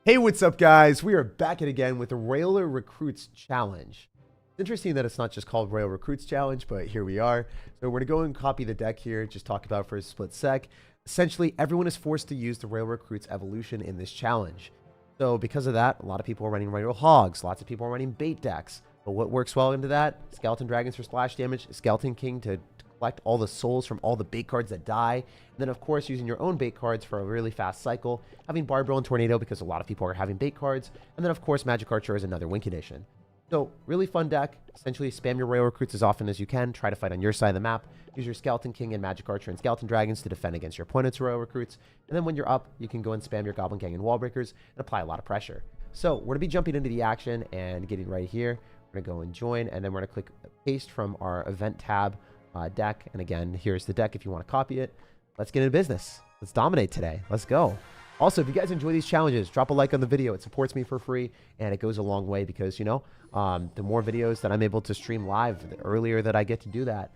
Hey, what's up, guys? We are back at again with the Royale Recruits Challenge. It's interesting that it's not just called Royale Recruits Challenge, but here we are. So we're going to go and copy the deck here, just talk about for a split sec. Essentially, everyone is forced to use the Royale Recruits evolution in this challenge. So because of that, a lot of people are running Royale Hogs, lots of people are running bait decks. But what works well into that? Skeleton Dragons for splash damage, Skeleton King to collect all the souls from all the bait cards that die. And then, of course, using your own bait cards for a really fast cycle. Having Barbarian and Tornado because a lot of people are having bait cards. And then, of course, Magic Archer is another win condition. So, really fun deck. Essentially, spam your Royale Recruits as often as you can. Try to fight on your side of the map. Use your Skeleton King and Magic Archer and Skeleton Dragons to defend against your opponent's Royale Recruits. And then when you're up, you can go and spam your Goblin Gang and Wall Breakers and apply a lot of pressure. So, we're going to be jumping into the action and getting right here. We're going to go and join, and then we're going to click paste from our event tab deck. And again, here's the deck if you want to copy it. Let's get into business. Let's dominate today. Let's go. Also, if you guys enjoy these challenges, drop a like on the video. It supports me for free, and it goes a long way because, you know, the more videos that I'm able to stream live, the earlier that I get to do that,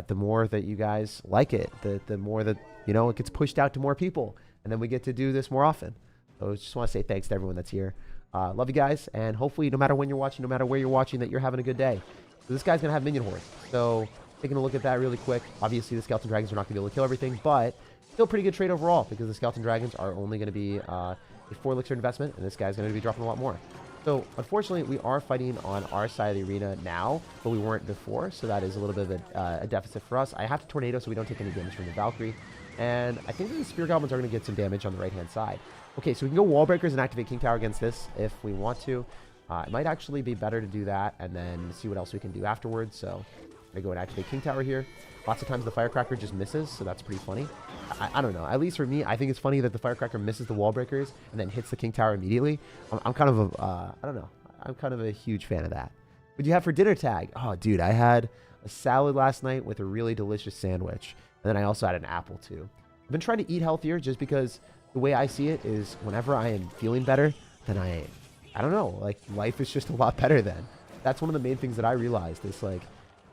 the more that you guys like it, the more that, you know, it gets pushed out to more people, and then we get to do this more often. So I just want to say thanks to everyone that's here. Love you guys, and hopefully no matter when you're watching, no matter where you're watching, that you're having a good day. So this guy's going to have minion horde. So taking a look at that really quick. Obviously, the Skeleton Dragons are not going to be able to kill everything, but still pretty good trade overall because the Skeleton Dragons are only going to be a 4 elixir investment, and this guy's going to be dropping a lot more. So, unfortunately, we are fighting on our side of the arena now, but we weren't before, so that is a little bit of a deficit for us. I have to Tornado so we don't take any damage from the Valkyrie, and I think that the Spear Goblins are going to get some damage on the right-hand side. Okay, so we can go Wall Breakers and activate King Tower against this if we want to. It might actually be better to do that and then see what else we can do afterwards, so I go and activate King Tower here. Lots of times the Firecracker just misses, so that's pretty funny. I don't know. At least for me, I think it's funny that the Firecracker misses the Wall Breakers and then hits the King Tower immediately. I'm kind of a, I don't know. I'm kind of a huge fan of that. What'd you have for dinner tag? Oh, dude, I had a salad last night with a really delicious sandwich. And then I also had an apple, too. I've been trying to eat healthier just because the way I see it is whenever I am feeling better, then I don't know, like life is just a lot better then. That's one of the main things that I realized is like,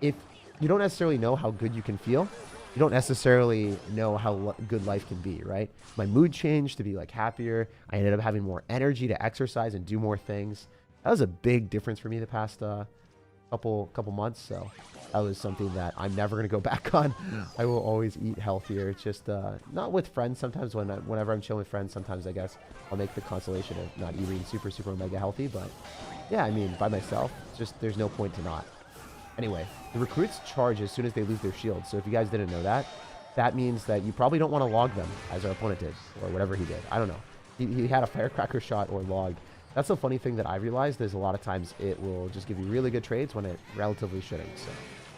if you don't necessarily know how good you can feel, you don't necessarily know how good life can be, right? My mood changed to be like happier. I ended up having more energy to exercise and do more things. That was a big difference for me the past couple months. So that was something that I'm never going to go back on. I will always eat healthier. It's just not with friends. Sometimes whenever I'm chilling with friends, sometimes I guess I'll make the consolation of not eating super mega healthy. But yeah, I mean, by myself, just there's no point to not. Anyway, the recruits charge as soon as they lose their shield. So if you guys didn't know that, that means that you probably don't want to log them as our opponent did or whatever he did. I don't know. He had a Firecracker shot or logged. That's the funny thing that I realized is a lot of times it will just give you really good trades when it relatively shouldn't. So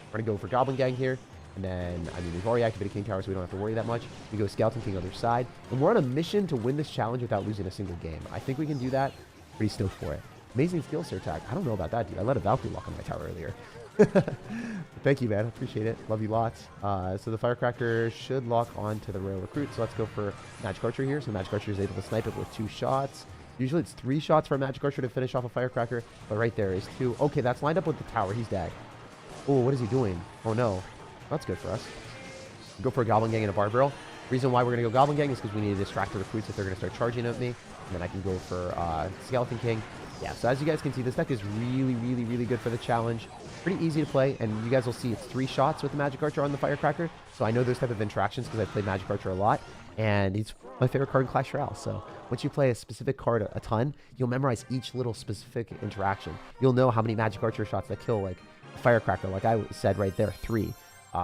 we're going to go for Goblin Gang here. And then, I mean, we've already activated King Tower, so we don't have to worry that much. We go Skeleton King other side. And we're on a mission to win this challenge without losing a single game. I think we can do that. Pretty stoked for it. Amazing skill, SirTag. I don't know about that, dude. I let a Valkyrie lock on my tower earlier. Thank you, man. Appreciate it. Love you lots. So the Firecracker should lock on to the Royale Recruit. So let's go for Magic Archer here. So Magic Archer is able to snipe it with 2 shots. Usually it's 3 shots for a Magic Archer to finish off a Firecracker. But right there is 2. Okay, that's lined up with the tower. He's dead. Oh, what is he doing? Oh, no. That's good for us. Go for a Goblin Gang and a Barbarian. Reason why we're going to go Goblin Gang is because we need to distract the recruits if they're going to start charging at me. And then I can go for Skeleton King. Yeah, so as you guys can see, this deck is really good for the challenge. Pretty easy to play, and you guys will see it's 3 shots with the Magic Archer on the Firecracker. So I know those type of interactions because I played Magic Archer a lot, and he's my favorite card in Clash Royale. So once you play a specific card a ton, you'll memorize each little specific interaction. You'll know how many Magic Archer shots that kill like a Firecracker, like I said right there, 3.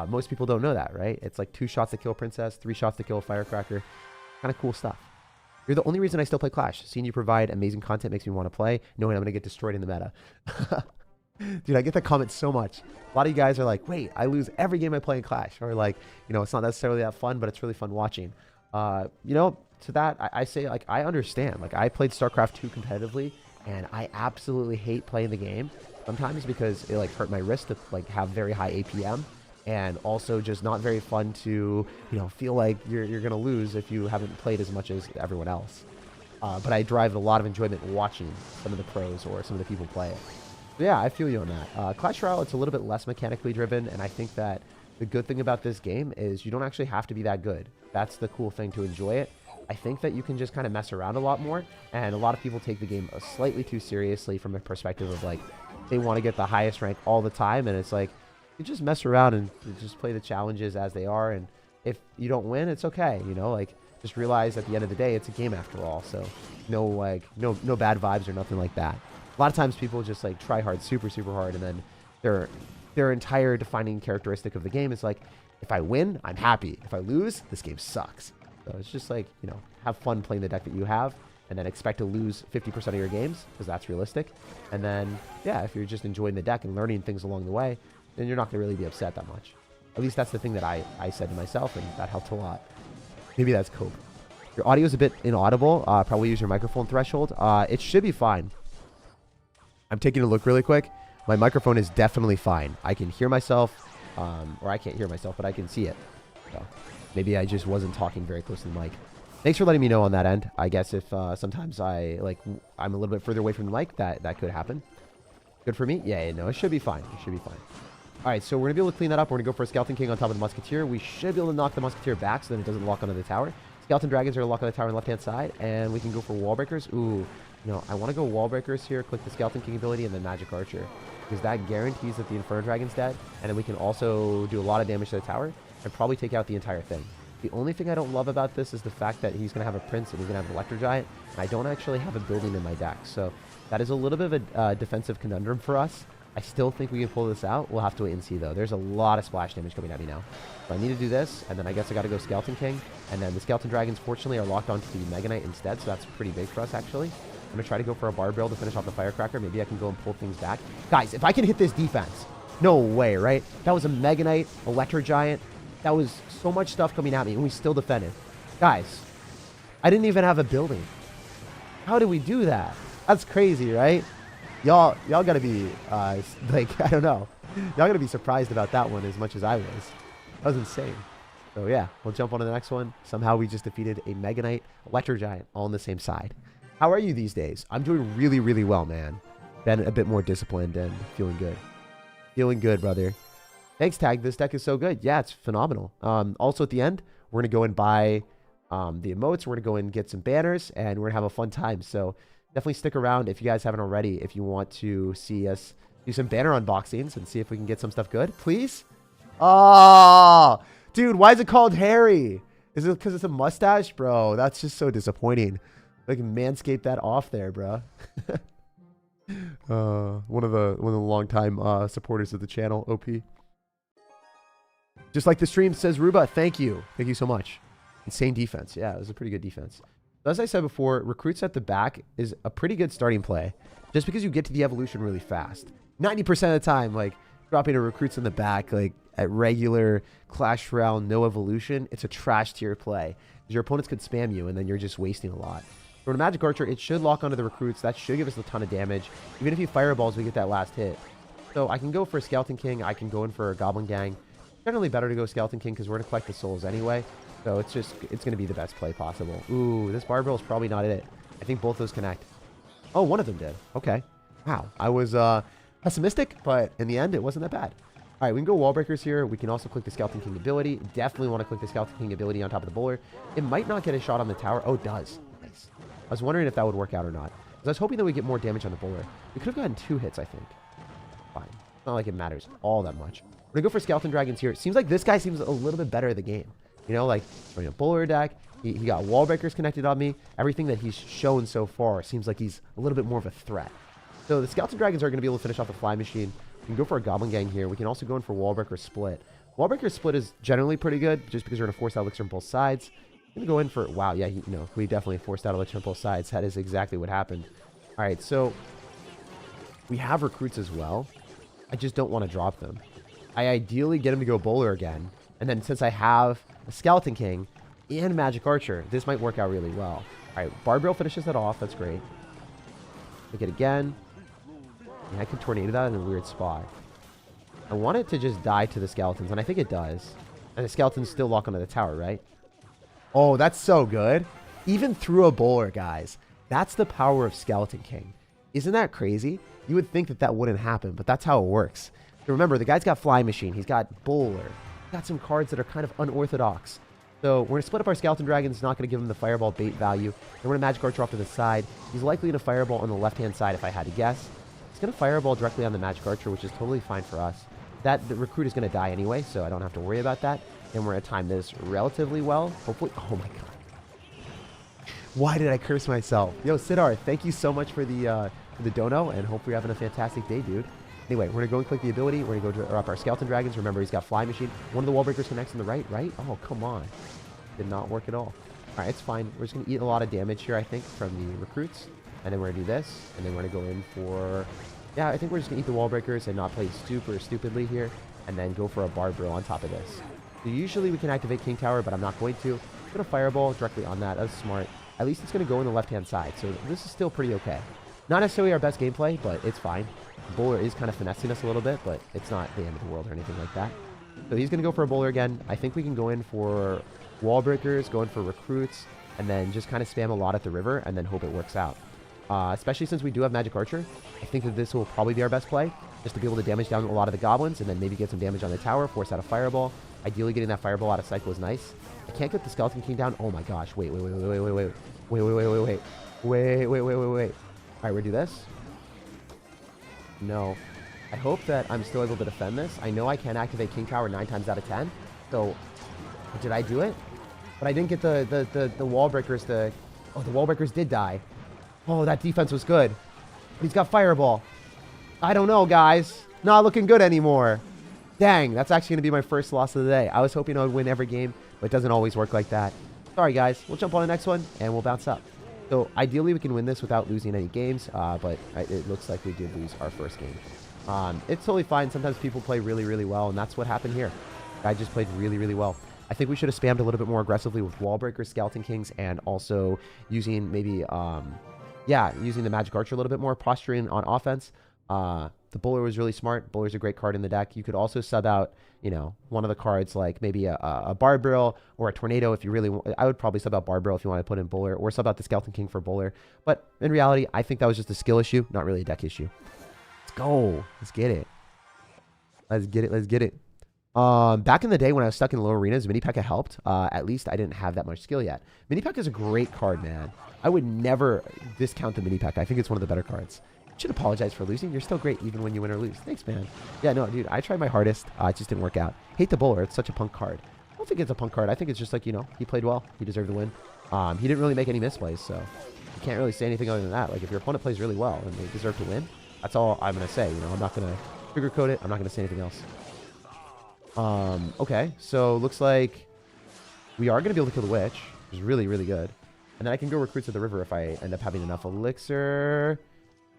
Most people don't know that, right? It's like 2 shots to kill a Princess, 3 shots to kill a Firecracker. Kind of cool stuff. You're the only reason I still play Clash. Seeing you provide amazing content makes me want to play, knowing I'm going to get destroyed in the meta. Dude, I get that comment so much. A lot of you guys are like, wait, I lose every game I play in Clash. Or like, you know, it's not necessarily that fun, but it's really fun watching. You know, to that, I say, like, I understand. Like, I played StarCraft 2 competitively, and I absolutely hate playing the game sometimes because it, like, hurt my wrist to, like, have very high APM. And also just not very fun to, you know, feel like you're going to lose if you haven't played as much as everyone else. But I derive a lot of enjoyment watching some of the pros or some of the people play it. So yeah, I feel you on that. Clash Royale, it's a little bit less mechanically driven, and I think that the good thing about this game is you don't actually have to be that good. That's the cool thing to enjoy it. I think that you can just kind of mess around a lot more. And a lot of people take the game slightly too seriously from a perspective of like, they want to get the highest rank all the time. And it's like, you just mess around and just play the challenges as they are. And if you don't win, it's okay. You know, like just realize at the end of the day, it's a game after all. So no, like no bad vibes or nothing like that. A lot of times people just like try hard, super hard. And then their entire defining characteristic of the game is like, if I win, I'm happy. If I lose, this game sucks. So it's just like, you know, have fun playing the deck that you have and then expect to lose 50% of your games because that's realistic. And then, yeah, if you're just enjoying the deck and learning things along the way, then you're not going to really be upset that much. At least that's the thing that I said to myself, and that helped a lot. Maybe that's cope. Your audio is a bit inaudible. Probably use your microphone threshold. It should be fine. I'm taking a look really quick. My microphone is definitely fine. I can hear myself, or I can't hear myself, but I can see it. So maybe I just wasn't talking very close to the mic. Thanks for letting me know on that end. I guess if sometimes I'm a little bit further away from the mic, that could happen. Good for me? Yeah, no, it should be fine. It should be fine. All right, so we're going to be able to clean that up. We're going to go for a Skeleton King on top of the Musketeer. We should be able to knock the Musketeer back so that it doesn't lock onto the tower. Skeleton Dragons are going to lock on the tower on the left-hand side, and we can go for Wall Breakers. Ooh, no, I want to go Wall Breakers here, click the Skeleton King ability, and then Magic Archer, because that guarantees that the Inferno Dragon's dead, and then we can also do a lot of damage to the tower and probably take out the entire thing. The only thing I don't love about this is the fact that he's going to have a Prince and he's going to have an Electro Giant, and I don't actually have a building in my deck, so that is a little bit of a defensive conundrum for us. I still think we can pull this out. We'll have to wait and see, though. There's a lot of splash damage coming at me now. So I need to do this, and then I guess I got to go Skeleton King. And then the Skeleton Dragons, fortunately, are locked onto the Mega Knight instead, so that's pretty big for us, actually. I'm going to try to go for a Barbell to finish off the Firecracker. Maybe I can go and pull things back. Guys, if I can hit this defense, no way, right? That was a Mega Knight, Electro Giant. That was so much stuff coming at me, and we still defended. Guys, I didn't even have a building. How did we do that? That's crazy, right? Y'all gotta be, like, I don't know. Y'all gotta be surprised about that one as much as I was. That was insane. So, yeah, we'll jump on to the next one. Somehow we just defeated a Mega Knight, Electro Giant, all on the same side. How are you these days? I'm doing really, really well, man. Been a bit more disciplined and feeling good. Feeling good, brother. Thanks, Tag. This deck is so good. Yeah, it's phenomenal. Also, at the end, we're going to go and buy the emotes. We're going to go and get some banners, and we're going to have a fun time. So, definitely stick around if you guys haven't already, if you want to see us do some banner unboxings and see if we can get some stuff good. Please? Oh, dude, why is it called Harry? Is it because it's a mustache? Bro, that's just so disappointing. Like, manscape that off there, bro. One of the longtime supporters of the channel, OP. Just like the stream, says Ruba. Thank you. Thank you so much. Insane defense. Yeah, it was a pretty good defense. As I said before, recruits at the back is a pretty good starting play just because you get to the evolution really fast. 90% of the time, like, dropping a recruits in the back, like, at regular Clash Royale, no evolution, it's a trash tier play. Your opponents could spam you, and then you're just wasting a lot. For a Magic Archer, it should lock onto the recruits. That should give us a ton of damage. Even if he fireballs, we get that last hit. So I can go for a Skeleton King. I can go in for a Goblin Gang. Generally better to go Skeleton King because we're going to collect the souls anyway. So it's going to be the best play possible. Ooh, this Barbell is probably not it. I think both those connect. Oh, one of them did. Okay. Wow. I was pessimistic, but in the end, it wasn't that bad. All right, we can go Wall Breakers here. We can also click the Skeleton King ability. Definitely want to click the Skeleton King ability on top of the bowler. It might not get a shot on the tower. Oh, it does. Nice. I was wondering if that would work out or not. I was hoping that we get more damage on the bowler. We could have gotten 2 hits, I think. Fine. It's not like it matters all that much. We're going to go for Skeleton Dragons here. It seems like this guy seems a little bit better at the game. You know, like, running a bowler deck. He got Wall Breakers connected on me. Everything that he's shown so far seems like he's a little bit more of a threat. So the Skeleton Dragons are going to be able to finish off the Fly Machine. We can go for a Goblin Gang here. We can also go in for Wall Breaker Split. Wall Breaker Split is generally pretty good just because we're going to force out Elixir on both sides. I'm going to go in for... Wow, yeah, we definitely forced out Elixir on both sides. That is exactly what happened. All right, so we have recruits as well. I just don't want to drop them. I ideally get him to go bowler again. And then since I have a Skeleton King and Magic Archer, this might work out really well. All right, Barbell finishes that off. That's great. Take it again. Yeah, I could tornado that in a weird spot. I want it to just die to the skeletons, and I think it does. And the skeletons still lock onto the tower, right? Oh, that's so good. Even through a bowler, guys. That's the power of Skeleton King. Isn't that crazy? You would think that that wouldn't happen, but that's how it works. So remember, the guy's got Fly Machine. He's got Bowler. He's got some cards that are kind of unorthodox. So we're going to split up our Skeleton Dragons, not going to give him the Fireball bait value. Then we're going to Magic Archer off to the side. He's likely going to Fireball on the left-hand side if I had to guess. He's going to Fireball directly on the Magic Archer, which is totally fine for us. The Recruit is going to die anyway, so I don't have to worry about that. And we're going to time this relatively well. Hopefully. Oh my god. Why did I curse myself? Yo, Sidar, thank you so much for the dono, and hope you're having a fantastic day, dude. Anyway, we're going to go and click the ability. We're going to go drop our Skeleton Dragons. Remember, he's got Fly Machine. One of the Wall Breakers connects on the right? Oh, come on. Did not work at all. All right, it's fine. We're just going to eat a lot of damage here, I think, from the Recruits. And then we're going to do this. And then we're going to go in for... Yeah, I think we're just going to eat the Wall Breakers and not play super stupidly here. And then go for a Bar Drill on top of this. So usually we can activate King Tower, but I'm not going to. I'm going to Fireball directly on that. That's smart. At least it's going to go in the left-hand side. So this is still pretty okay. Not necessarily our best gameplay, but it's fine. Bowler is kind of finessing us a little bit, but it's not the end of the world or anything like that. So he's going to go for a Bowler again. I think we can go in for Wall Breakers, go in for Recruits, and then just kind of spam a lot at the river and then hope it works out. Especially since we do have Magic Archer, I think that this will probably be our best play, just to be able to damage down a lot of the Goblins and then maybe get some damage on the tower, force out a Fireball. Ideally, getting that Fireball out of cycle is nice. I can't get the Skeleton King down. Oh my gosh. Wait. All right, we're going to do this. No. I hope that I'm still able to defend this. I know I can activate King Tower 9 times out of 10. So, did I do it? But I didn't get the Wall Breakers to... Oh, the Wall Breakers did die. Oh, that defense was good. But he's got Fireball. I don't know, guys. Not looking good anymore. Dang, that's actually going to be my first loss of the day. I was hoping I would win every game, but it doesn't always work like that. Sorry, guys. We'll jump on the next one, and we'll bounce up. So, ideally, we can win this without losing any games, but it looks like we did lose our first game. It's totally fine. Sometimes people play really well, and that's what happened here. Guy just played really well. I think we should have spammed a little bit more aggressively with Wall Breakers, Skeleton Kings, and also using maybe, using the Magic Archer a little bit more, posturing on offense. The Bowler was really smart. Bowler's a great card in the deck. You could also sub out, one of the cards like maybe a Bar Drill or a Tornado if you really want. I would probably sub out Bar Drill if you want to put in Bowler, or sub out the Skeleton King for Bowler. But in reality, I think that was just a skill issue, not really a deck issue. Let's go. Let's get it. Let's get it. Back in the day when I was stuck in low arenas, Mini P.E.K.K.A helped. At least I didn't have that much skill yet. Mini P.E.K.K.A is a great card, man. I would never discount the Mini P.E.K.K.A. I think it's one of the better cards. Should apologize for losing. You're still great even when you win or lose. Thanks, man. Yeah, no, dude, I tried my hardest. It just didn't work out. Hate the Bowler. It's such a punk card. I don't think it's a punk card. I think it's just like, he played well. He deserved to win. He didn't really make any misplays, so you can't really say anything other than that. Like, if your opponent plays really well and they deserve to win, that's all I'm going to say. I'm not going to sugarcoat it. I'm not going to say anything else. Okay, so looks like we are going to be able to kill the Witch, which is really good. And then I can go Recruits to the river if I end up having enough Elixir.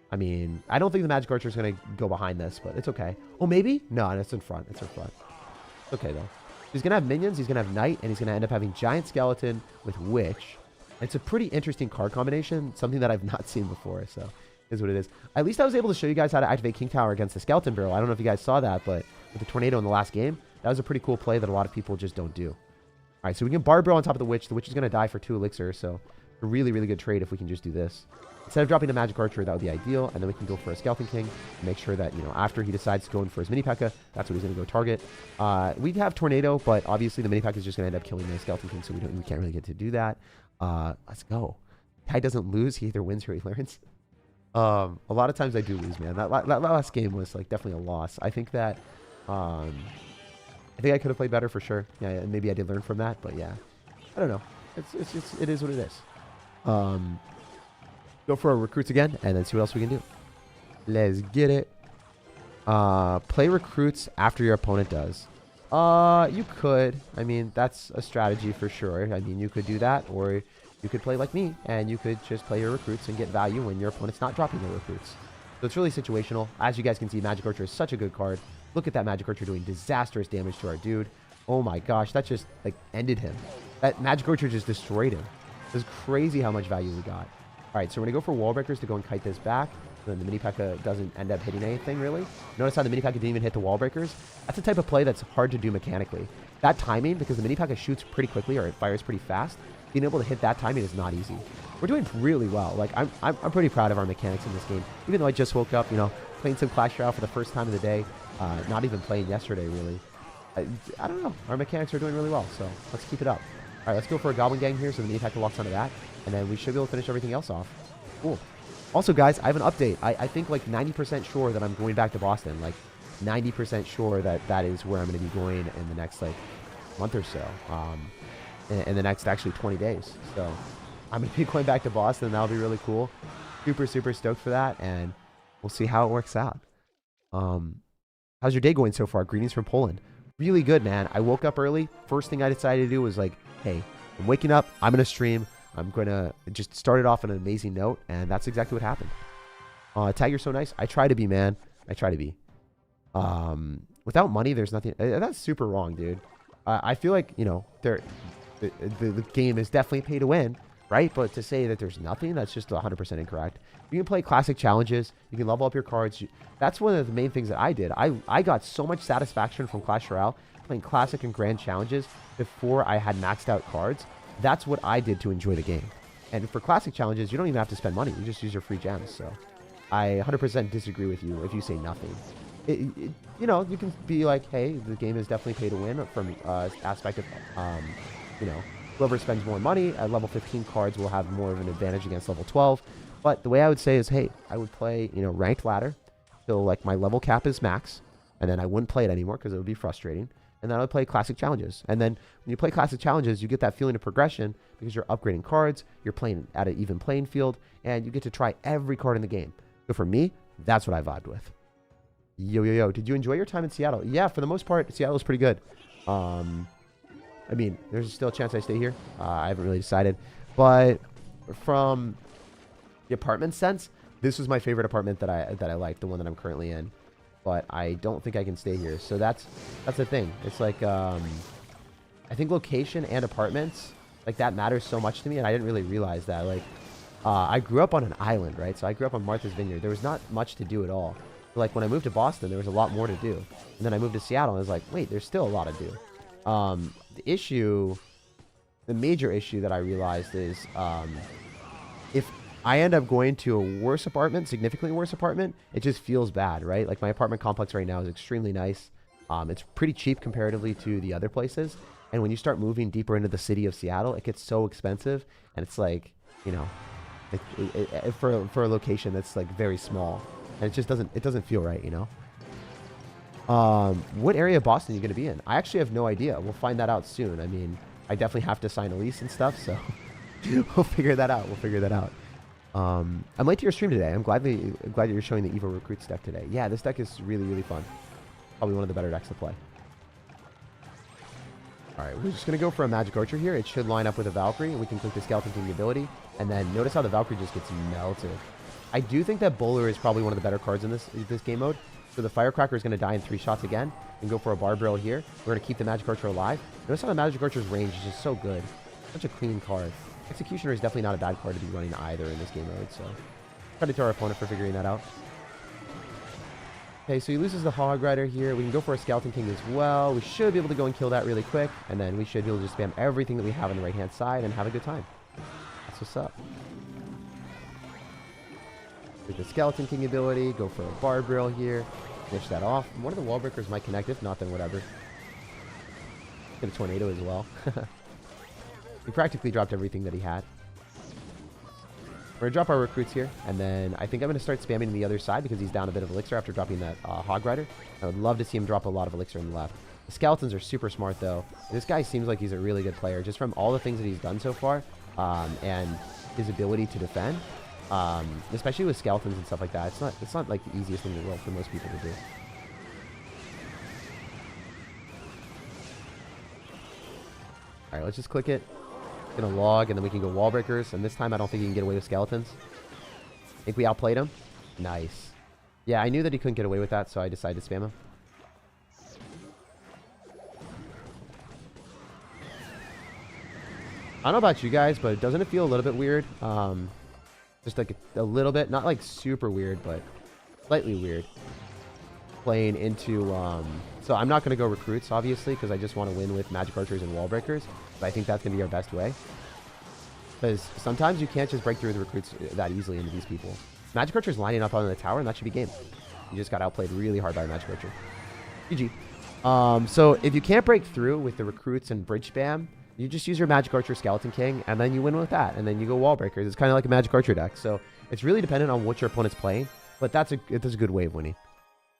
I mean, I don't think the Magic Archer is going to go behind this, but it's okay. Oh, maybe? No, it's in front. It's in front. Okay, though. He's going to have minions, he's going to have Knight, and he's going to end up having Giant Skeleton with Witch. It's a pretty interesting card combination, something that I've not seen before, so is what it is. At least I was able to show you guys how to activate King Tower against the Skeleton Barrel. I don't know if you guys saw that, but with the Tornado in the last game, that was a pretty cool play that a lot of people just don't do. All right, so we can Bar Drill on top of the Witch. The Witch is going to die for 2 Elixir, so a really good trade if we can just do this. Instead of dropping a Magic Archer, that would be ideal, and then we can go for a Skeleton King and make sure that, after he decides to go in for his Mini P.E.K.K.A, that's what he's going to go target. We'd have Tornado, but obviously the Mini P.E.K.K.A is just going to end up killing the Skeleton King, so we can't really get to do that. Let's go. Guy doesn't lose. He either wins or he learns. A lot of times I do lose, man. That last game was definitely a loss. I think that I could have played better for sure. Yeah, and maybe I did learn from that, but yeah, I don't know. It is what it is. Go for our Recruits again, and then see what else we can do. Let's get it. Play Recruits after your opponent does. You could. I mean, that's a strategy for sure. I mean, you could do that, or you could play like me, and you could just play your Recruits and get value when your opponent's not dropping their Recruits. So it's really situational. As you guys can see, Magic Archer is such a good card. Look at that Magic Archer doing disastrous damage to our dude. Oh my gosh, that just ended him. That Magic Archer just destroyed him. It was crazy how much value we got. All right, so we're going to go for Wall Breakers to go and kite this back. So then the Mini P.E.K.K.A doesn't end up hitting anything, really. Notice how the Mini P.E.K.K.A didn't even hit the Wall Breakers? That's the type of play that's hard to do mechanically. That timing, because the Mini P.E.K.K.A shoots pretty quickly or it fires pretty fast, being able to hit that timing is not easy. We're doing really well. I'm pretty proud of our mechanics in this game. Even though I just woke up, playing some Clash Royale for the first time of the day. Not even playing yesterday, really. I don't know. Our mechanics are doing really well, so let's keep it up. All right, let's go for a Goblin Gang here so the main attacker locks onto that. And then we should be able to finish everything else off. Cool. Also, guys, I have an update. I think like 90% sure that I'm going back to Boston. Like 90% sure that that is where I'm going to be going in the next like month or so. In the next actually 20 days. So I'm going to be going back to Boston. That'll be really cool. Super, super stoked for that. And we'll see how it works out. How's your day going so far? Greetings from Poland. Really good, man. I woke up early. First thing I decided to do was like, hey, I'm waking up. I'm going to stream. I'm going to just start it off on an amazing note. And that's exactly what happened. Tag, you're so nice. I try to be, man. I try to be. Without money, there's nothing. That's super wrong, dude. I feel like, you know, the game is definitely pay to win, right? But to say that there's nothing, that's just 100% incorrect. You can play classic challenges. You can level up your cards. That's one of the main things that I did. I got so much satisfaction from Clash Royale playing classic and grand challenges before I had maxed out cards. That's what I did to enjoy the game. And for classic challenges, you don't even have to spend money. You just use your free gems. So I 100% disagree with you if you say nothing. You know, you can be like, hey, the game is definitely pay to win from aspect of, you know, whoever spends more money at level 15 cards will have more of an advantage against level 12. But the way I would say is, hey, I would play, you know, ranked ladder till like my level cap is max, and then I wouldn't play it anymore because it would be frustrating. And then I would play classic challenges. And then when you play classic challenges, you get that feeling of progression because you're upgrading cards, you're playing at an even playing field, and you get to try every card in the game. So for me, that's what I vibed with. Yo, yo, yo. Did you enjoy your time in Seattle? Yeah, for the most part, Seattle was pretty good. I mean, there's still a chance I stay here. I haven't really decided. But from the apartment sense, this was my favorite apartment that I liked, the one that I'm currently in. But I don't think I can stay here. So that's the thing. It's like, I think location and apartments, like that matters so much to me. And I didn't really realize that. Like, I grew up on an island, right? So I grew up on Martha's Vineyard. There was not much to do at all. Like when I moved to Boston, there was a lot more to do. And then I moved to Seattle and I was like, wait, there's still a lot to do. The major issue that I realized is if I end up going to a worse apartment, significantly worse apartment, it just feels bad, right? Like my apartment complex right now is extremely nice. It's pretty cheap comparatively to the other places. And when you start moving deeper into the city of Seattle, it gets so expensive. And it's like, you know, for a location that's like very small. And it just doesn't feel right, you know? What area of Boston are you going to be in? I actually have no idea. We'll find that out soon. I mean, I definitely have to sign a lease and stuff, so we'll figure that out. I'm late to your stream today. I'm glad that you're showing the Evo Recruits deck today. Yeah, this deck is really, really fun. Probably one of the better decks to play. All right, we're just going to go for a Magic Archer here. It should line up with a Valkyrie, and we can click the Skeleton King ability. And then notice how the Valkyrie just gets melted. I do think that Bowler is probably one of the better cards in this game mode. So the Firecracker is going to die in 3 shots again. And go for a Barbarrel here. We're going to keep the Magic Archer alive. Notice how the Magic Archer's range is just so good. Such a clean card. Executioner is definitely not a bad card to be running either in this game mode. So credit to our opponent for figuring that out. Okay, so he loses the Hog Rider here. We can go for a Skeleton King as well. We should be able to go and kill that really quick. And then we should be able to just spam everything that we have on the right-hand side and have a good time. That's what's up. With the Skeleton King ability, go for a Barbarrel here. Finish that off. One of the wall breakers might connect. If not, then whatever. Get a Tornado as well. He practically dropped everything that he had. We're going to drop our recruits here. And then I think I'm going to start spamming the other side because he's down a bit of Elixir after dropping that Hog Rider. I would love to see him drop a lot of Elixir on the left. The Skeletons are super smart, though. This guy seems like he's a really good player. Just from all the things that he's done so far and his ability to defend. Especially with skeletons and stuff like that. It's not like the easiest thing in the world for most people to do. Alright, let's just click it. Gonna log, and then we can go wall breakers. And this time I don't think he can get away with skeletons. I think we outplayed him. Nice. Yeah, I knew that he couldn't get away with that, so I decided to spam him. I don't know about you guys, but doesn't it feel a little bit weird? Just like a little bit, not like super weird, but slightly weird. Playing into, so I'm not going to go recruits, obviously, because I just want to win with Magic Archers and Wall Breakers. But I think that's going to be our best way. Because sometimes you can't just break through the recruits that easily into these people. Magic Archer's lining up on the tower, and that should be game. You just got outplayed really hard by a Magic Archer. GG. So if you can't break through with the recruits and bridge spam, you just use your Magic Archer Skeleton King, and then you win with that, and then you go Wall Breakers. It's kind of like a Magic Archer deck, so it's really dependent on what your opponent's playing, but that's a good way of winning.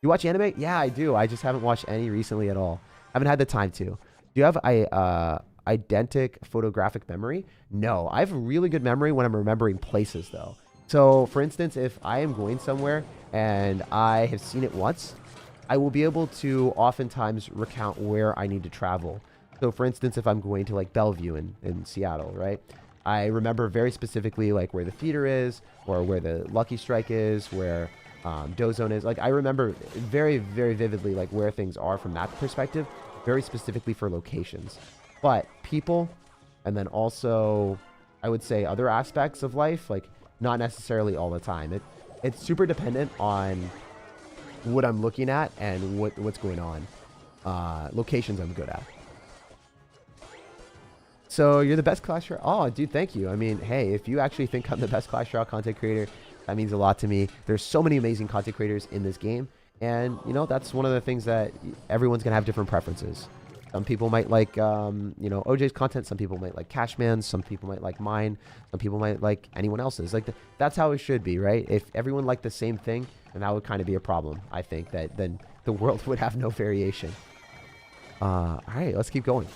You watch anime? Yeah, I do. I just haven't watched any recently at all. Haven't had the time to. Do you have a identical photographic memory? No, I have a really good memory when I'm remembering places, though. So, for instance, if I am going somewhere and I have seen it once, I will be able to oftentimes recount where I need to travel. So, for instance, if I'm going to like Bellevue in Seattle, right? I remember very specifically like where the theater is, or where the Lucky Strike is, where Dozone is. Like, I remember very, very vividly like where things are from that perspective, very specifically for locations. But people, and then also, I would say other aspects of life, like not necessarily all the time. It's super dependent on what I'm looking at and what's going on. Locations I'm good at. So you're the best Clash Royale. Oh, dude, thank you. I mean, hey, if you actually think I'm the best Clash Royale content creator, that means a lot to me. There's so many amazing content creators in this game, and you know that's one of the things that everyone's gonna have different preferences. Some people might like, you know, OJ's content. Some people might like Cashman's. Some people might like mine. Some people might like anyone else's. Like, that's how it should be, right? If everyone liked the same thing, then that would kind of be a problem. I think that then the world would have no variation. All right, let's keep going.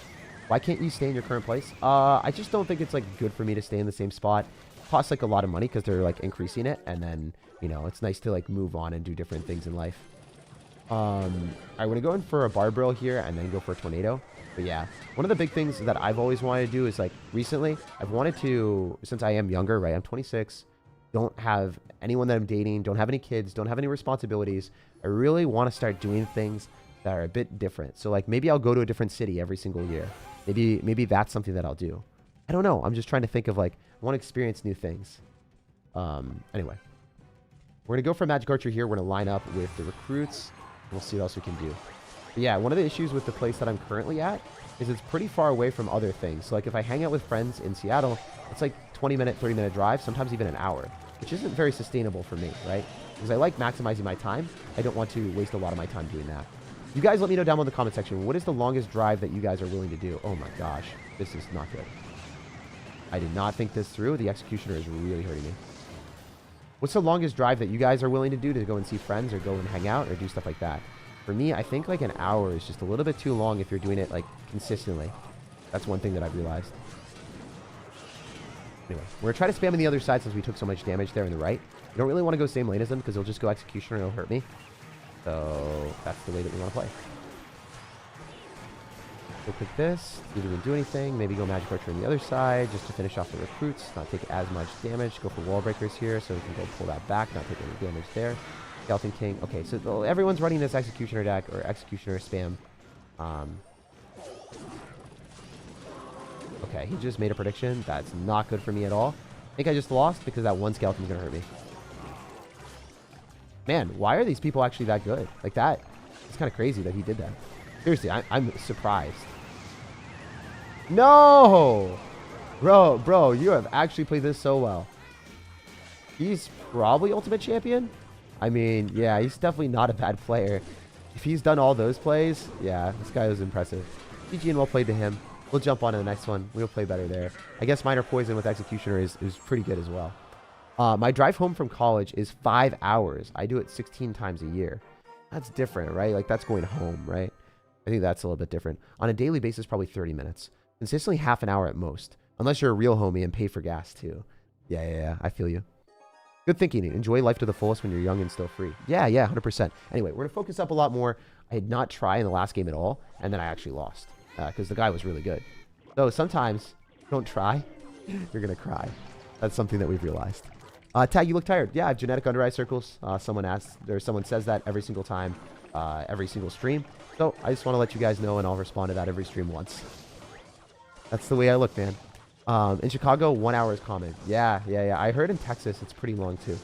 Why can't you stay in your current place? I just don't think it's like good for me to stay in the same spot. It costs like a lot of money because they're like increasing it, and then you know it's nice to like move on and do different things in life. I want to go in for a Barbarrel here and then go for a Tornado. But yeah, one of the big things that I've always wanted to do is like recently I've wanted to, since I am younger, right? I'm 26, don't have anyone that I'm dating, don't have any kids, don't have any responsibilities. I really want to start doing things that are a bit different. So like maybe I'll go to a different city every single year. Maybe that's something that I'll do. I don't know. I'm just trying to think of like, I want to experience new things. Anyway, we're going to go for Magic Archer here. We're going to line up with the recruits. We'll see what else we can do. But yeah, one of the issues with the place that I'm currently at is it's pretty far away from other things. So like if I hang out with friends in Seattle, it's like 20-minute, 30-minute drive, sometimes even an hour, which isn't very sustainable for me, right? Because I like maximizing my time. I don't want to waste a lot of my time doing that. You guys let me know down below in the comment section, what is the longest drive that you guys are willing to do? Oh my gosh, this is not good. I did not think this through. The Executioner is really hurting me. What's the longest drive that you guys are willing to do to go and see friends or go and hang out or do stuff like that? For me, I think like an hour is just a little bit too long if you're doing it like consistently. That's one thing that I've realized. Anyway, we're going to try to spam on the other side since we took so much damage there in the right. We don't really want to go same lane as them because they'll just go Executioner and it'll hurt me. So that's the way that we want to play. Go click this. Didn't even do anything. Maybe go Magic Archer on the other side just to finish off the recruits. Not take as much damage. Go for Wall Breakers here so we can go pull that back. Not take any damage there. Skeleton King. Okay, so everyone's running this Executioner deck or Executioner spam. Okay, he just made a prediction. That's not good for me at all. I think I just lost because that one skeleton's going to hurt me. Man, why are these people actually that good? Like that, it's kind of crazy that he did that. Seriously, I'm surprised. No! Bro, you have actually played this so well. He's probably Ultimate Champion. I mean, yeah, he's definitely not a bad player. If he's done all those plays, yeah, this guy was impressive. GG and well played to him. We'll jump on to the next one. We'll play better there. I guess Minor Poison with Executioner is pretty good as well. My drive home from college is 5 hours. I do it 16 times a year. That's different, right? Like, that's going home, right? I think that's a little bit different. On a daily basis, probably 30 minutes. Consistently half an hour at most. Unless you're a real homie and pay for gas, too. Yeah. I feel you. Good thinking. Enjoy life to the fullest when you're young and still free. Yeah, 100%. Anyway, we're going to focus up a lot more. I did not try in the last game at all, and then I actually lost. Because the guy was really good. So sometimes, don't try. You're going to cry. That's something that we've realized. Tag, you look tired. Yeah, I have genetic under eye circles. Someone says that every single time, every single stream. So I just want to let you guys know, and I'll respond to that every stream once. That's the way I look, man. In Chicago, 1 hour is common. Yeah. I heard in Texas it's pretty long too.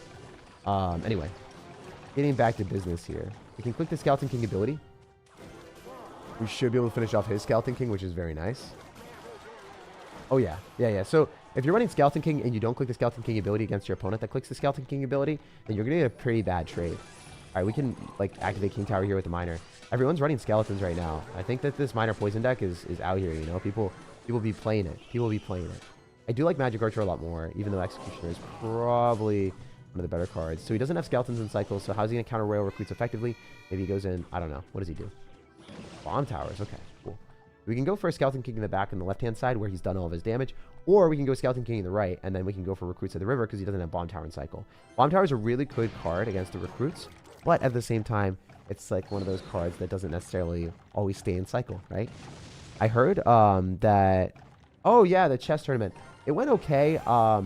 Anyway, getting back to business here. We can click the Skeleton King ability. We should be able to finish off his Skeleton King, which is very nice. Oh yeah. So if you're running Skeleton King and you don't click the Skeleton King ability against your opponent that clicks the Skeleton King ability, then you're gonna get a pretty bad trade. All right, we can like activate King Tower here with the Miner. Everyone's running skeletons right now. I think that this Miner Poison deck is out here. You know, people People be playing it. People be playing it. I do like Magic Archer a lot more, even though Executioner is probably one of the better cards. So he doesn't have Skeletons in cycle, so how's he going to counter Royal Recruits effectively? Maybe he goes in, I don't know. What does he do? Bomb Towers. Okay, cool. We can go for a Skeleton King in the back on the left-hand side where he's done all of his damage, or we can go Skeleton King in the right, and then we can go for Recruits at the river because he doesn't have Bomb Tower in cycle. Bomb Tower is a really good card against the Recruits, but at the same time, it's like one of those cards that doesn't necessarily always stay in cycle, right? I heard that... Oh, yeah, the chess tournament. It went okay. I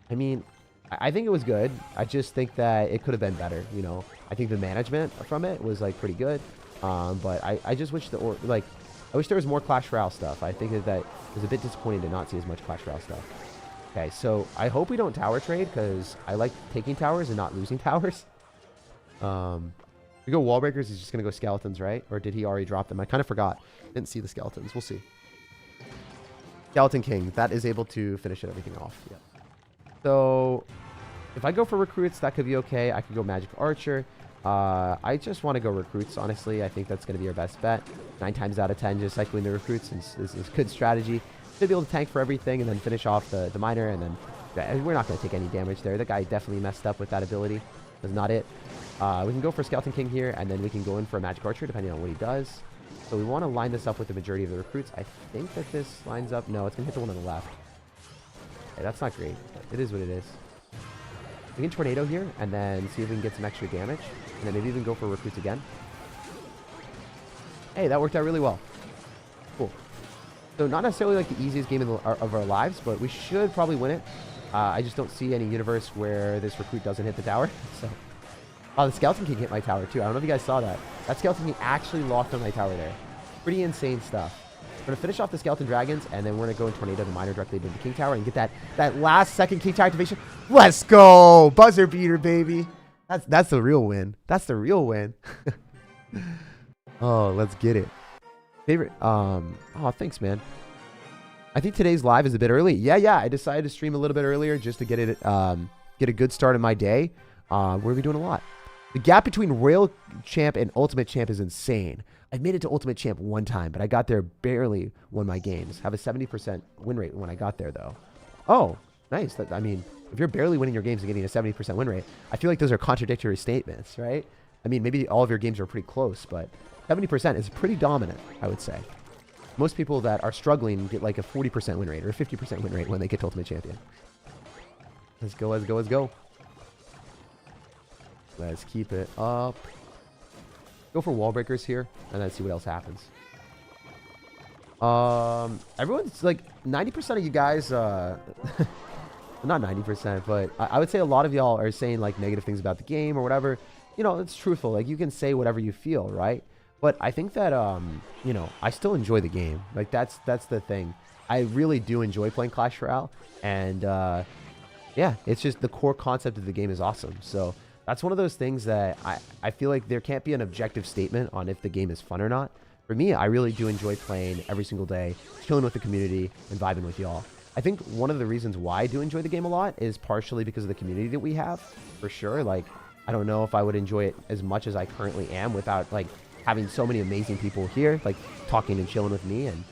mean, I think it was good. I just think that it could have been better, you know. I think the management from it was, like, pretty good. But I just wish I wish there was more Clash Royale stuff. I think that it was a bit disappointing to not see as much Clash Royale stuff. Okay, so I hope we don't tower trade because I like taking towers and not losing towers. We go wall breakers, he's just going to go skeletons, right? Or did he already drop them? I kind of forgot. Didn't see the skeletons. We'll see. Skeleton King. That is able to finish everything off. Yeah. So if I go for recruits, that could be okay. I could go Magic Archer. I just want to go recruits, honestly. I think that's going to be our best bet. 9 times out of 10, just cycling the recruits is good strategy. Should be able to tank for everything and then finish off the miner. And then we're not going to take any damage there. The guy definitely messed up with that ability. That's not it. We can go for Skeleton King here, and then we can go in for a Magic Archer, depending on what he does. So we want to line this up with the majority of the recruits. I think that this lines up. No, it's going to hit the one on the left. Okay, that's not great. It is what it is. We can Tornado here, and then see if we can get some extra damage. And then maybe even go for recruits again. Hey, that worked out really well. Cool. So not necessarily like the easiest game of our lives, but we should probably win it. I just don't see any universe where this recruit doesn't hit the tower. So, oh, the Skeleton King hit my tower too. I don't know if you guys saw that. That Skeleton King actually locked on my tower there. Pretty insane stuff. We're going to finish off the Skeleton Dragons, and then we're going to go in Tornado the Miner directly into the King Tower and get that last second King Tower activation. Let's go! Buzzer beater, baby. That's the real win. That's the real win. Oh, let's get it. Favorite. Oh, thanks, man. I think today's live is a bit early. Yeah. I decided to stream a little bit earlier just to get it, get a good start in my day. We're doing a lot. The gap between Royal Champ and Ultimate Champ is insane. I made it to Ultimate Champ one time, but I got there barely won my games. Have a 70% win rate when I got there, though. Oh, nice. I mean, if you're barely winning your games and getting a 70% win rate, I feel like those are contradictory statements, right? I mean, maybe all of your games are pretty close, but 70% is pretty dominant, I would say. Most people that are struggling get like a 40% win rate or a 50% win rate when they get to Ultimate Champion. Let's go, let's go, let's go. Let's keep it up. Go for wall breakers here, and then see what else happens. Everyone's like 90% of you guys, not 90%, but I would say a lot of y'all are saying like negative things about the game or whatever. You know, it's truthful. Like you can say whatever you feel, right? But I think that, you know, I still enjoy the game. Like that's the thing. I really do enjoy playing Clash Royale, and yeah, it's just the core concept of the game is awesome. So that's one of those things that I feel like there can't be an objective statement on if the game is fun or not. For me, I really do enjoy playing every single day, chilling with the community, and vibing with y'all. I think one of the reasons why I do enjoy the game a lot is partially because of the community that we have, for sure. Like, I don't know if I would enjoy it as much as I currently am without, like, having so many amazing people here, like, talking and chilling with me. And,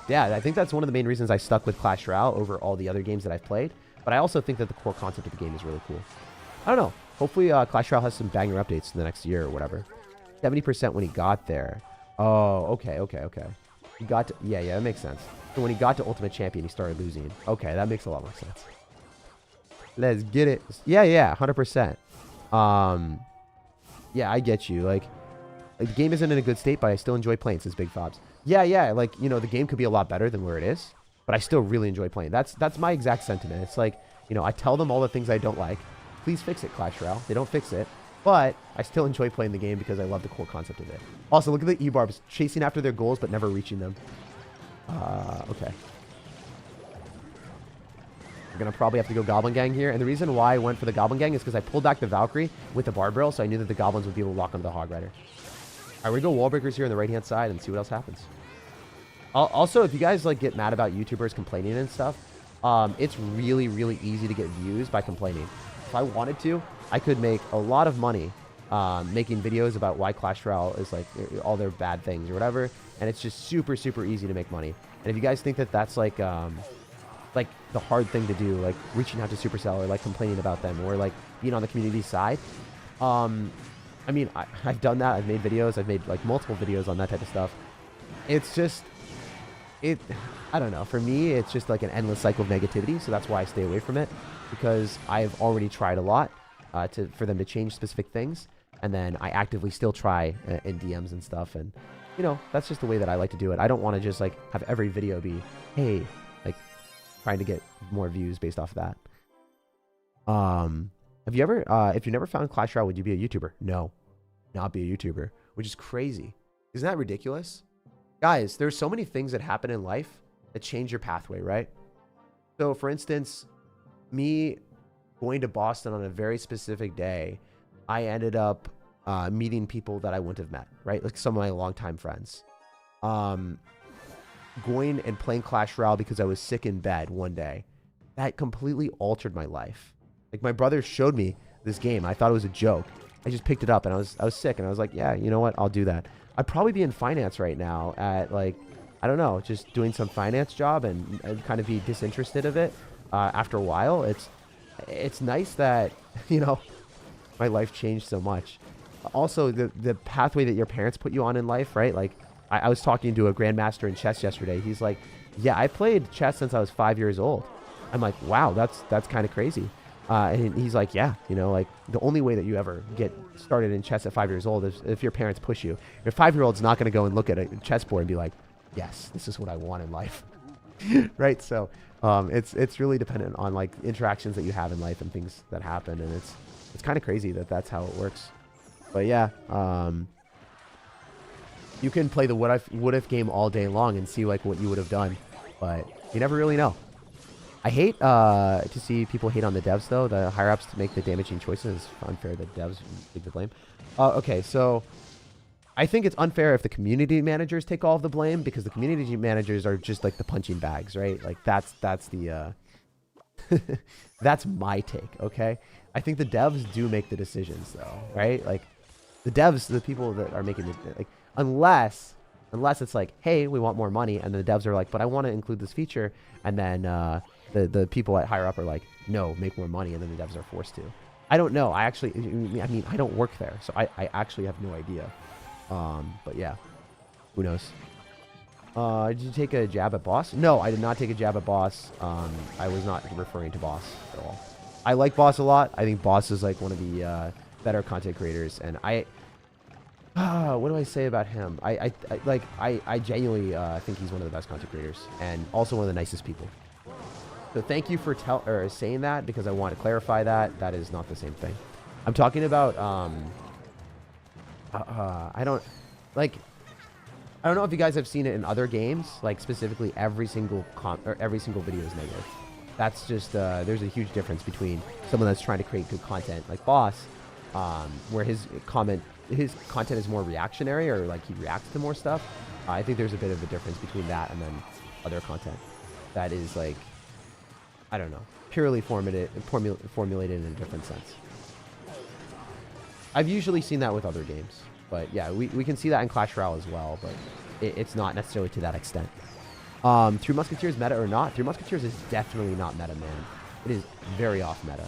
yeah, I think that's one of the main reasons I stuck with Clash Royale over all the other games that I've played. But I also think that the core concept of the game is really cool. I don't know. Hopefully, Clash Royale has some banger updates in the next year or whatever. 70% when he got there. Oh, okay. He got to... Yeah, that makes sense. So when he got to Ultimate Champion, he started losing. Okay, that makes a lot more sense. Let's get it. Yeah, 100%. Yeah, I get you. Like, the game isn't in a good state, but I still enjoy playing, says Big Fobs. Yeah, like, you know, the game could be a lot better than where it is, but I still really enjoy playing. That's my exact sentiment. It's like, you know, I tell them all the things I don't like. Please fix it, Clash Royale. They don't fix it. But I still enjoy playing the game because I love the core concept of it. Also, look at the E-Barbs chasing after their goals but never reaching them. Okay. We're going to probably have to go Goblin Gang here. And the reason why I went for the Goblin Gang is because I pulled back the Valkyrie with the Barb Barrel, so I knew that the Goblins would be able to lock onto the Hog Rider. All right, we're going to go Wall Breakers here on the right-hand side and see what else happens. Also, if you guys like get mad about YouTubers complaining and stuff, it's really, really easy to get views by complaining. If I wanted to, I could make a lot of money making videos about why Clash Royale is like all their bad things or whatever, and it's just super, super easy to make money. And if you guys think that that's like the hard thing to do, like reaching out to Supercell or like complaining about them or like being on the community side, I mean, I've done that. I've made videos. I've made like multiple videos on that type of stuff. It's just, I don't know. For me, it's just like an endless cycle of negativity. So that's why I stay away from it, because I've already tried a lot for them to change specific things. And then I actively still try in DMs and stuff. And, you know, that's just the way that I like to do it. I don't want to just like have every video be, hey, like trying to get more views based off of that. Have you ever, if you never found Clash Royale, would you be a YouTuber? No, not be a YouTuber, which is crazy. Isn't that ridiculous? Guys, there's so many things that happen in life that change your pathway, right? So for instance, me going to Boston on a very specific day, I ended up meeting people that I wouldn't have met, right? Like some of my longtime friends. Going and playing Clash Royale because I was sick in bed one day. That completely altered my life. Like my brother showed me this game. I thought it was a joke. I just picked it up and I was sick and I was like, yeah, you know what? I'll do that. I'd probably be in finance right now at like, I don't know, just doing some finance job and kind of be disinterested of it after a while. It's nice that, you know, my life changed so much. Also, the pathway that your parents put you on in life, right? Like I was talking to a grandmaster in chess yesterday. He's like, yeah, I played chess since I was 5 years old. I'm like, wow, that's kind of crazy. And he's like, yeah, you know, like the only way that you ever get started in chess at 5 years old is if your parents push you. Your 5-year-old's not going to go and look at a chessboard and be like, yes, this is what I want in life. Right? So it's really dependent on like interactions that you have in life and things that happen. And it's kind of crazy that that's how it works. But yeah, you can play the what if game all day long and see like what you would have done, but you never really know. I hate to see people hate on the devs, though. The higher-ups to make the damaging choices. It's unfair that devs take the blame. Okay, so I think it's unfair if the community managers take all of the blame, because the community managers are just like the punching bags, right? Like that's the that's my take, okay? I think the devs do make the decisions, though, right? Like the devs, the people that are making the like, unless it's like, hey, we want more money, and the devs are like, but I want to include this feature, and then the people at higher up are like, no, make more money, and then the devs are forced to. I don't know. I mean, I don't work there, so I actually have no idea. But yeah, who knows? Did you take a jab at Boss? No, I did not take a jab at Boss. I was not referring to Boss at all. I like Boss a lot. I think Boss is like one of the better content creators, and what do I say about him? I genuinely think he's one of the best content creators, and also one of the nicest people. So thank you for saying that, because I want to clarify that that is not the same thing. I'm talking about I don't know if you guys have seen it in other games, like specifically every single video is negative. That's just there's a huge difference between someone that's trying to create good content like Boss, where his content is more reactionary, or like he reacts to more stuff. I think there's a bit of a difference between that and then other content that is like, I don't know, purely formulated in a different sense. I've usually seen that with other games, but yeah, we can see that in Clash Royale as well, but it's not necessarily to that extent. Three Musketeers meta or not? Three Musketeers is definitely not meta, man. It is very off meta.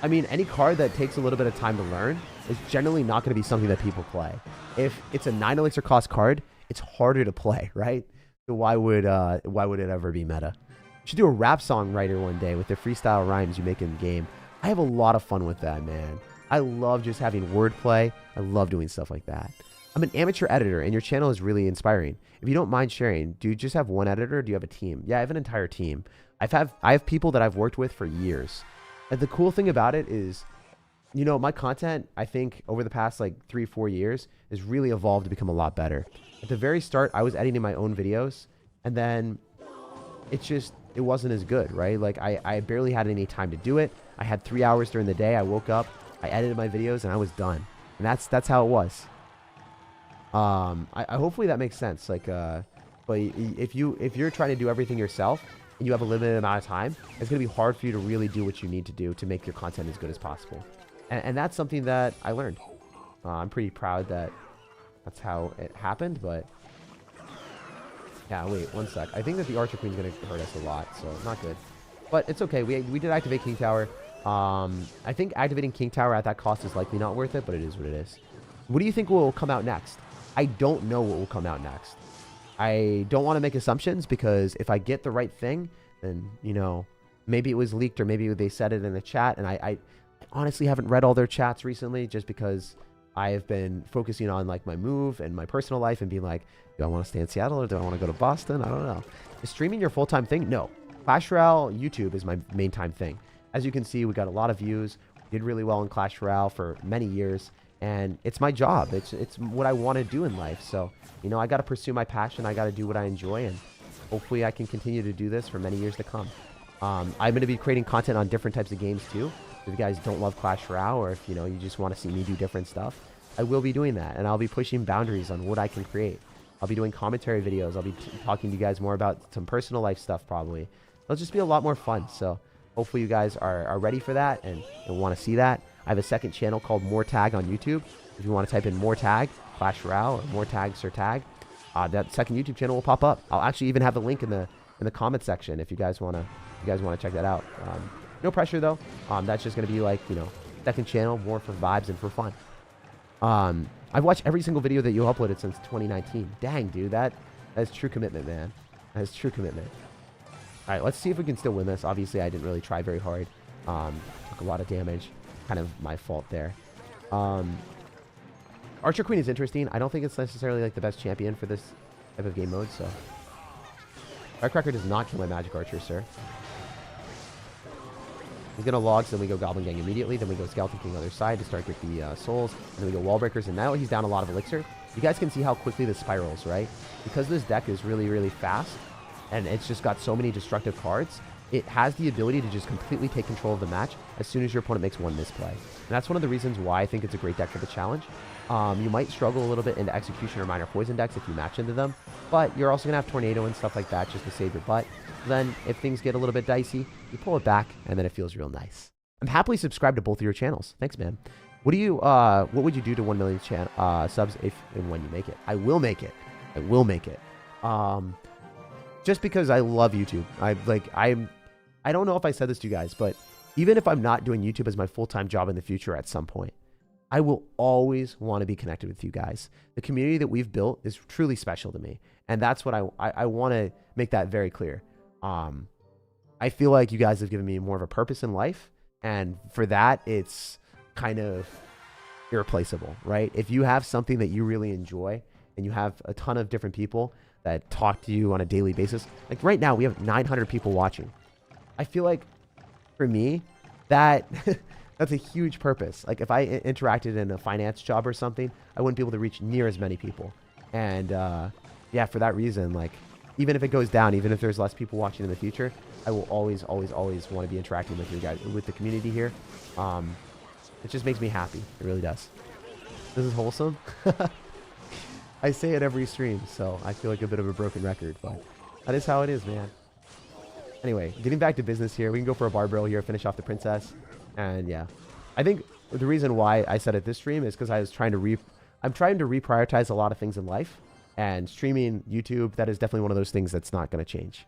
I mean, any card that takes a little bit of time to learn is generally not going to be something that people play. If it's a 9 elixir cost card, it's harder to play, right? So why would it ever be meta? You should do a rap song writer one day with the freestyle rhymes you make in the game. I have a lot of fun with that, man. I love just having wordplay. I love doing stuff like that. I'm an amateur editor, and your channel is really inspiring. If you don't mind sharing, do you just have one editor, or do you have a team? Yeah, I have an entire team. I have people that I've worked with for years. And the cool thing about it is, you know, my content, I think over the past like 3-4 years has really evolved to become a lot better. At the very start, I was editing my own videos, and then it wasn't as good, right? Like I barely had any time to do it. I had 3 hours during the day. I woke up, I edited my videos, and I was done. And that's how it was. I hopefully that makes sense. Like, but if you're trying to do everything yourself and you have a limited amount of time, it's gonna be hard for you to really do what you need to do to make your content as good as possible. And that's something that I learned. I'm pretty proud that that's how it happened, but Yeah, wait, one sec. I think that the Archer Queen's going to hurt us a lot, so not good. But it's okay. We did activate King Tower. I think activating King Tower at that cost is likely not worth it, but it is what it is. What do you think will come out next? I don't know what will come out next. I don't want to make assumptions because if I get the right thing, then, you know, maybe it was leaked or maybe they said it in a chat. And I honestly haven't read all their chats recently just because I have been focusing on like my move and my personal life and being like, do I want to stay in Seattle or do I want to go to Boston? I don't know. Is streaming your full-time thing? No. Clash Royale YouTube is my main time thing. As you can see, we got a lot of views. We did really well in Clash Royale for many years. And it's my job. It's what I want to do in life. So, you know, I got to pursue my passion. I got to do what I enjoy. And hopefully I can continue to do this for many years to come. I'm going to be creating content on different types of games too. If you guys don't love Clash Royale or if, you know, you just want to see me do different stuff, I will be doing that. And I'll be pushing boundaries on what I can create. I'll be doing commentary videos. I'll be talking to you guys more about some personal life stuff probably. It'll just be a lot more fun. So hopefully you guys are ready for that and want to see that. I have a second channel called More Tag on YouTube. If you want to type in More Tag, Clash Royale, or More Tag, SirTag, that second YouTube channel will pop up. I'll actually even have the link in the comment section if you guys want to check that out. No pressure though. That's just gonna be like, you know, second channel, more for vibes and for fun. I've watched every single video that you uploaded since 2019. Dang, dude, that's true commitment, man. That is true commitment. All right, let's see if we can still win this. Obviously, I didn't really try very hard. Took a lot of damage. Kind of my fault there. Archer Queen is interesting. I don't think it's necessarily like the best champion for this type of game mode, so. Firecracker does not kill my Magic Archer, sir. He's going to log, so then we go Goblin Gang immediately. Then we go Skeleton King other side to start with the souls. And then we go Wall Breakers, and now he's down a lot of Elixir. You guys can see how quickly this spirals, right? Because this deck is really, really fast, and it's just got so many destructive cards, it has the ability to just completely take control of the match as soon as your opponent makes one misplay. And that's one of the reasons why I think it's a great deck for the challenge. You might struggle a little bit into Execution or Minor Poison decks if you match into them, but you're also going to have Tornado and stuff like that just to save your butt. Then, if things get a little bit dicey, you pull it back, and then it feels real nice. I'm happily subscribed to both of your channels. Thanks, man. What would you do to 1 million subs if and when you make it? I will make it. I will make it. Just because I love YouTube. I don't know if I said this to you guys, but even if I'm not doing YouTube as my full-time job in the future at some point, I will always want to be connected with you guys. The community that we've built is truly special to me. And that's what I want to make that very clear. I feel like you guys have given me more of a purpose in life. And for that, it's kind of irreplaceable, right? If you have something that you really enjoy and you have a ton of different people that talk to you on a daily basis, like right now we have 900 people watching. I feel like for me, that's a huge purpose. Like if I interacted in a finance job or something, I wouldn't be able to reach near as many people. And yeah, for that reason, like even if it goes down, even if there's less people watching in the future, I will always, always, always want to be interacting with you guys, with the community here. It just makes me happy. It really does. This is wholesome. I say it every stream, so I feel like a bit of a broken record, but that is how it is, man. Anyway, getting back to business here, we can go for a bar barrel here, finish off the princess. And yeah, I think the reason why I said it this stream is because I was trying to I'm trying to reprioritize a lot of things in life, and streaming YouTube, that is definitely one of those things that's not going to change.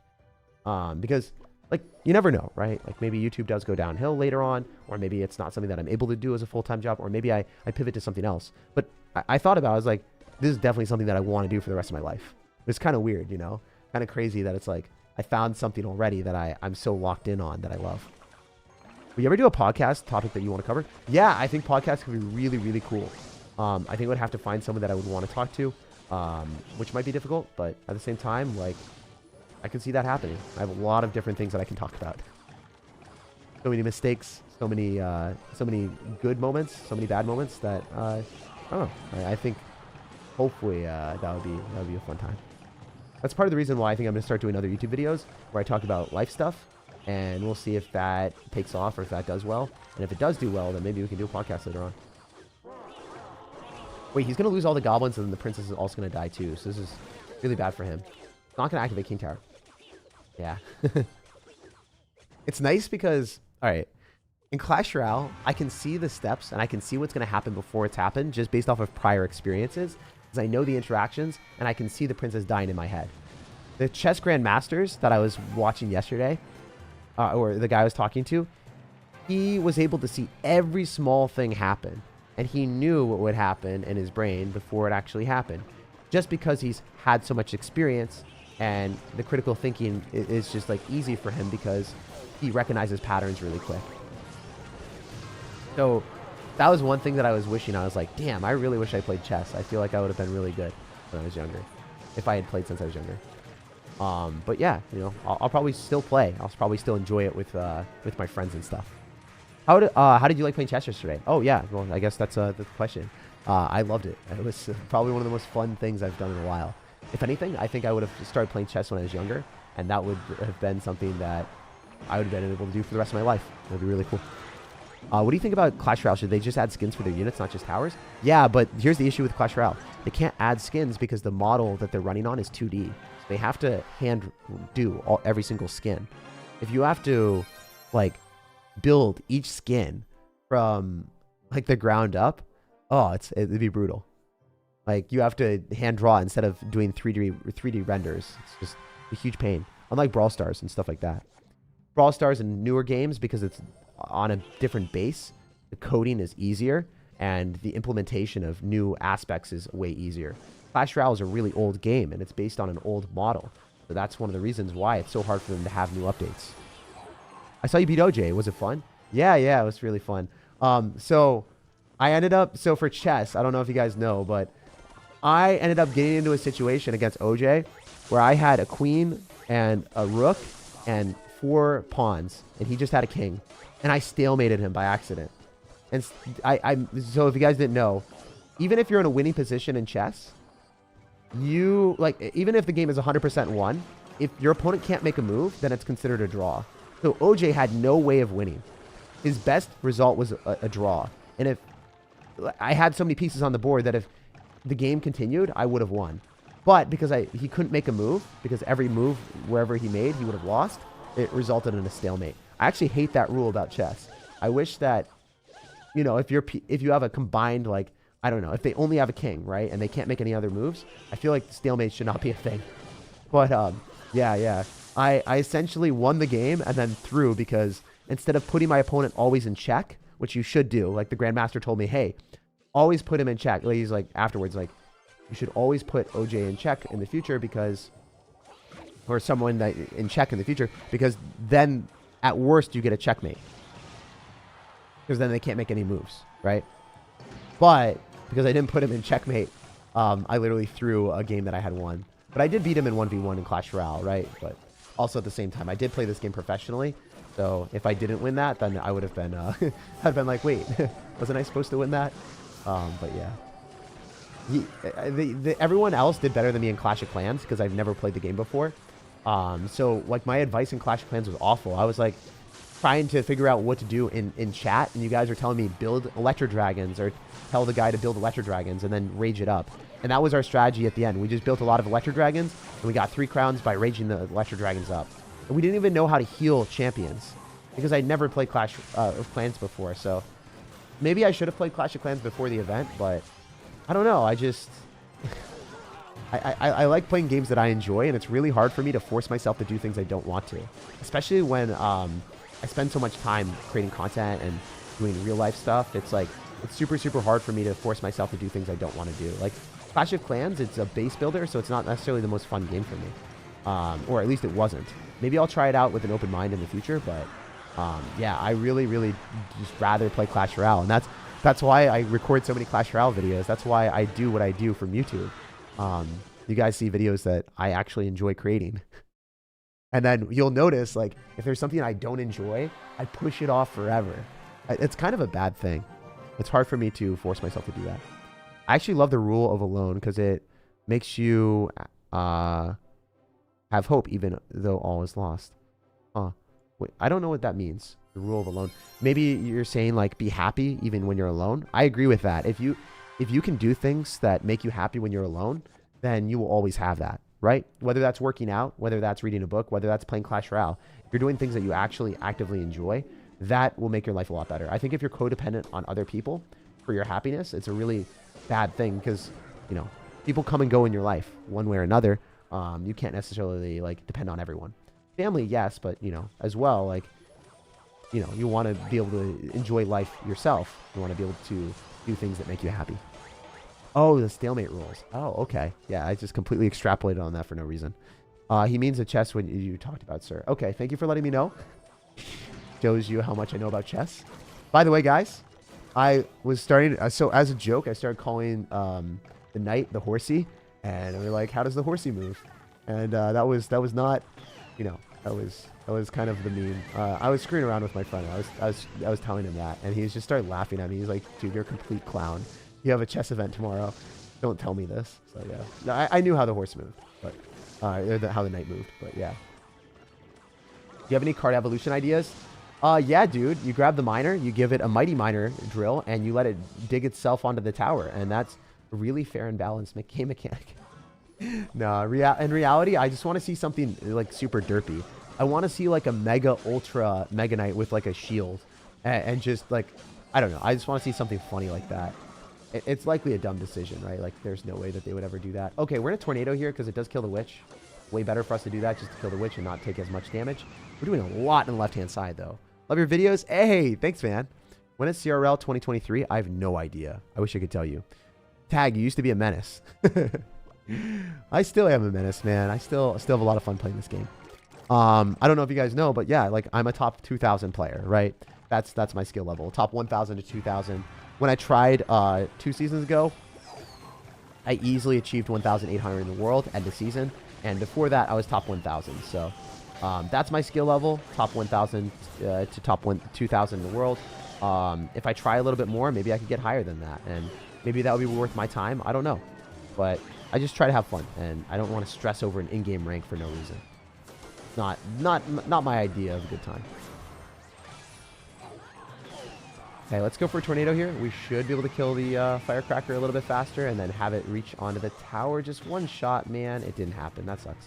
Because like, you never know, right? Like maybe YouTube does go downhill later on, or maybe it's not something that I'm able to do as a full-time job, or maybe I pivot to something else. But I thought about it, I was like, this is definitely something that I want to do for the rest of my life. It's kind of weird, you know, kind of crazy that it's like, I found something already that I'm so locked in on that I love. Will you ever do a podcast topic that you want to cover? Yeah, I think podcasts could be really, really cool. I think I would have to find someone that I would want to talk to, which might be difficult, but at the same time, like, I can see that happening. I have a lot of different things that I can talk about. So many mistakes, so many good moments, so many bad moments that, I don't know. I think hopefully that would be a fun time. That's part of the reason why I think I'm going to start doing other YouTube videos where I talk about life stuff, and we'll see if that takes off or if that does well. And if it does do well, then maybe we can do a podcast later on. Wait, he's going to lose all the goblins, and then the princess is also going to die too. So this is really bad for him. Not going to activate King Tower. Yeah. It's nice because, all right, in Clash Royale, I can see the steps and I can see what's going to happen before it's happened just based off of prior experiences, because I know the interactions and I can see the princess dying in my head. The chess grandmasters that I was watching yesterday, or the guy I was talking to, he was able to see every small thing happen. And he knew what would happen in his brain before it actually happened. Just because he's had so much experience, and the critical thinking is just like easy for him because he recognizes patterns really quick. So that was one thing that I was wishing. I was like, damn, I really wish I played chess. I feel like I would have been really good when I was younger, if I had played since I was younger. But yeah, you know, I'll probably still play. I'll probably still enjoy it with my friends and stuff. How did you like playing chess yesterday? Oh yeah, well I guess that's the question. I loved it. It was probably one of the most fun things I've done in a while. If anything, I think I would have started playing chess when I was younger, and that would have been something that I would have been able to do for the rest of my life. It would be really cool. What do you think about Clash Royale? Should they just add skins for their units, not just towers? Yeah, but here's the issue with Clash Royale. They can't add skins because the model that they're running on is 2D. So they have to hand do every single skin. If you have to, like, build each skin from, like, the ground up, oh, it'd be brutal. Like, you have to hand draw instead of doing 3D renders. It's just a huge pain. Unlike Brawl Stars and stuff like that. Brawl Stars and newer games, because it's on a different base, the coding is easier, and the implementation of new aspects is way easier. Clash Royale is a really old game, and it's based on an old model. So that's one of the reasons why it's so hard for them to have new updates. I saw you beat OJ. Was it fun? Yeah, it was really fun. So I ended up, so for chess, I don't know if you guys know, but I ended up getting into a situation against OJ where I had a queen and a rook and 4 pawns, and he just had a king. And I stalemated him by accident. And so if you guys didn't know, even if you're in a winning position in chess, you, like, even if the game is 100% won, if your opponent can't make a move, then it's considered a draw. So OJ had no way of winning. His best result was a draw. And if I had so many pieces on the board that if the game continued, I would have won. But because he couldn't make a move, because every move, wherever he made, he would have lost, it resulted in a stalemate. I actually hate that rule about chess. I wish that, you know, if you have a combined, like, I don't know, if they only have a king, right, and they can't make any other moves, I feel like stalemate should not be a thing. But yeah, I essentially won the game and then threw, because instead of putting my opponent always in check, which you should do, like the Grandmaster told me, hey, always put him in check. Like, he's like, afterwards, like, you should always put OJ in check in the future, because, or someone that in check in the future, because then at worst you get a checkmate, because then they can't make any moves, right? But because I didn't put him in checkmate, I literally threw a game that I had won. But I did beat him in 1v1 in Clash Royale, right? But also at the same time, I did play this game professionally. So if I didn't win that, then I would have been, I'd been like, wait, wasn't I supposed to win that? But yeah. Everyone else did better than me in Clash of Clans, because I've never played the game before. So like my advice in Clash of Clans was awful. I was like trying to figure out what to do in chat, and you guys are telling me build Electro Dragons, or tell the guy to build Electro Dragons and then rage it up. And that was our strategy at the end. We just built a lot of Electro Dragons, and we got 3 crowns by raging the Electro Dragons up. And we didn't even know how to heal champions, because I'd never played Clash of Clans before. So maybe I should have played Clash of Clans before the event, but I don't know. I just I like playing games that I enjoy, and it's really hard for me to force myself to do things I don't want to, especially when I spend so much time creating content and doing real life stuff. It's like, it's super hard for me to force myself to do things I don't want to do. Like Clash of Clans, it's a base builder, so it's not necessarily the most fun game for me, or at least it wasn't. Maybe I'll try it out with an open mind in the future, but yeah, I really just rather play Clash Royale, and that's why I record so many Clash Royale videos. That's why I do what I do from YouTube. You guys see videos that I actually enjoy creating. And then you'll notice, like, if there's something I don't enjoy, I push it off forever. It's kind of a bad thing. It's hard for me to force myself to do that. I actually love the rule of alone, because it makes you have hope even though all is lost. Wait, I don't know what that means. The rule of alone. Maybe you're saying, like, be happy even when you're alone. I agree with that. If you can do things that make you happy when you're alone, then you will always have that, right? Whether that's working out, whether that's reading a book, whether that's playing Clash Royale, if you're doing things that you actually actively enjoy, that will make your life a lot better. I think if you're codependent on other people for your happiness, it's a really bad thing, because, you know, people come and go in your life one way or another. You can't necessarily like depend on everyone. Family, yes, but you know, as well, like, you know, you want to be able to enjoy life yourself. You want to be able to do things that make you happy. Oh, the stalemate rules. Oh, okay. Yeah, I just completely extrapolated on that for no reason. He means a chess when you talked about, sir. Okay, thank you for letting me know. Shows you how much I know about chess. By the way, guys, I was starting... so, as a joke, I started calling the knight the horsey. And we were like, how does the horsey move? And that was not... You know, that was kind of the meme. I was screwing around with my friend. I was telling him that. And he just started laughing at me. He's like, dude, you're a complete clown. You have a chess event tomorrow. Don't tell me this. So, yeah. No, I knew how the horse moved. But... how the knight moved, but yeah. Do you have any card evolution ideas? Yeah, dude. You grab the miner, you give it a mighty miner drill, and you let it dig itself onto the tower, and that's a really fair and balanced game mechanic. No, in reality, I just want to see something like super derpy. I want to see like a mega ultra mega knight with like a shield, and just like, I don't know. I just want to see something funny like that. It's likely a dumb decision, right? Like, there's no way that they would ever do that. Okay, we're in a tornado here because it does kill the witch. Way better for us to do that just to kill the witch and not take as much damage. We're doing a lot on the left-hand side, though. Love your videos. Hey, thanks, man. When is CRL 2023? I have no idea. I wish I could tell you. Tag, you used to be a menace. I still am a menace, man. I still have a lot of fun playing this game. I don't know if you guys know, but yeah, like, I'm a top 2,000 player, right? That's my skill level. Top 1,000 to 2,000. When I tried 2 seasons ago, I easily achieved 1,800 in the world end of season. And before that, I was top 1,000. So that's my skill level, top 1,000 to top 2,000 in the world. If I try a little bit more, maybe I could get higher than that. And maybe that would be worth my time. I don't know. But I just try to have fun. And I don't want to stress over an in-game rank for no reason. Not my idea of a good time. Okay, let's go for a tornado here. We should be able to kill the firecracker a little bit faster and then have it reach onto the tower. Just one shot, man. It didn't happen. That sucks.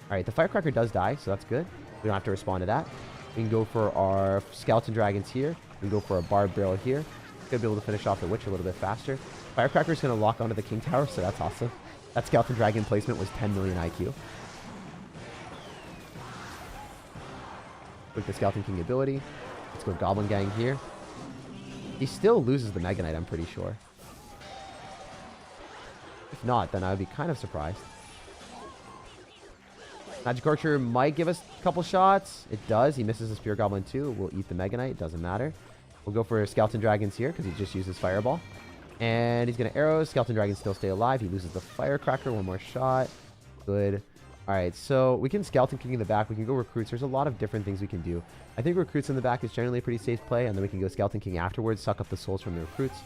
All right, the firecracker does die, so that's good. We don't have to respond to that. We can go for our skeleton dragons here. We can go for a barbed barrel here. Gonna be able to finish off the witch a little bit faster. Firecracker is going to lock onto the king tower, so that's awesome. That skeleton dragon placement was 10 million IQ. With the skeleton king ability. Let's go Goblin Gang here. He still loses the Mega Knight, I'm pretty sure. If not, then I would be kind of surprised. Magic Archer might give us a couple shots. It does. He misses the Spear Goblin too. We'll eat the Mega Knight. It doesn't matter. We'll go for Skeleton Dragons here because he just uses Fireball. And he's going to arrows. Skeleton Dragons still stay alive. He loses the Firecracker. One more shot. Good. All right, so we can Skeleton King in the back. We can go Recruits. There's a lot of different things we can do. I think Recruits in the back is generally a pretty safe play, and then we can go Skeleton King afterwards, suck up the souls from the Recruits.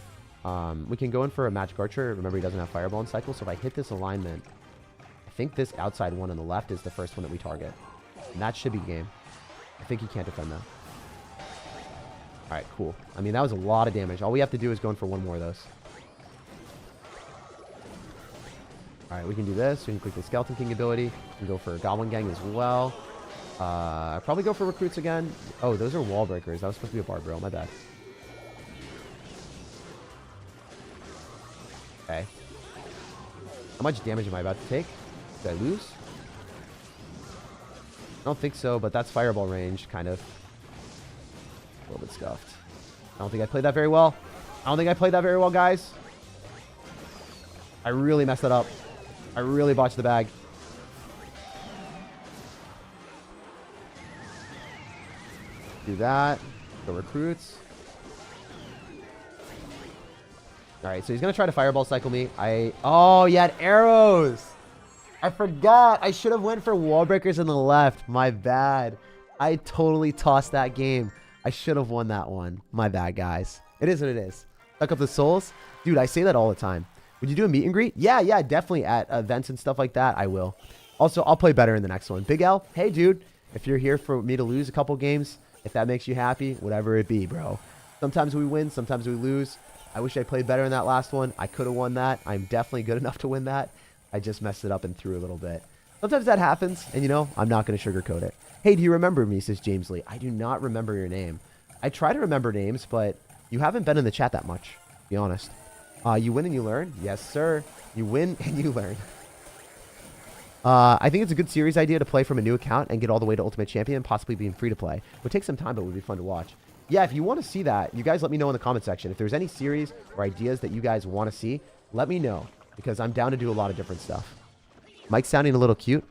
We can go in for a Magic Archer. Remember, he doesn't have Fireball in cycle, so if I hit this alignment, I think this outside one on the left is the first one that we target. And that should be game. I think he can't defend that. All right, cool. I mean, that was a lot of damage. All we have to do is go in for one more of those. All right, we can do this. We can click the Skeleton King ability. We can go for a Goblin Gang as well. Probably go for Recruits again. Oh, those are Wall Breakers. That was supposed to be a Barbed Barrel. My bad. Okay. How much damage am I about to take? Did I lose? I don't think so, but that's Fireball range, kind of. A little bit scuffed. I don't think I played that very well. Guys. I really messed that up. I really botched the bag. Do that. Go Recruits. Alright, so he's going to try to Fireball cycle me. Oh, he had arrows. I forgot. I should have went for Wall Breakers on the left. My bad. I totally tossed that game. I should have won that one. My bad, guys. It is what it is. Suck up the souls. Dude, I say that all the time. Would you do a meet and greet? Yeah, definitely. At events and stuff like that, I will. Also, I'll play better in the next one. Big L, hey, dude. If you're here for me to lose a couple games, if that makes you happy, whatever it be, bro. Sometimes we win, sometimes we lose. I wish I played better in that last one. I could have won that. I'm definitely good enough to win that. I just messed it up and threw a little bit. Sometimes that happens, and you know, I'm not going to sugarcoat it. Hey, do you remember me, says James Lee. I do not remember your name. I try to remember names, but you haven't been in the chat that much, to be honest. You win and you learn? Yes, sir. You win and you learn. I think it's a good series idea to play from a new account and get all the way to Ultimate Champion, possibly being free to play. It would take some time, but it would be fun to watch. Yeah, if you want to see that, you guys let me know in the comment section. If there's any series or ideas that you guys want to see, let me know, because I'm down to do a lot of different stuff. Mike's sounding a little cute.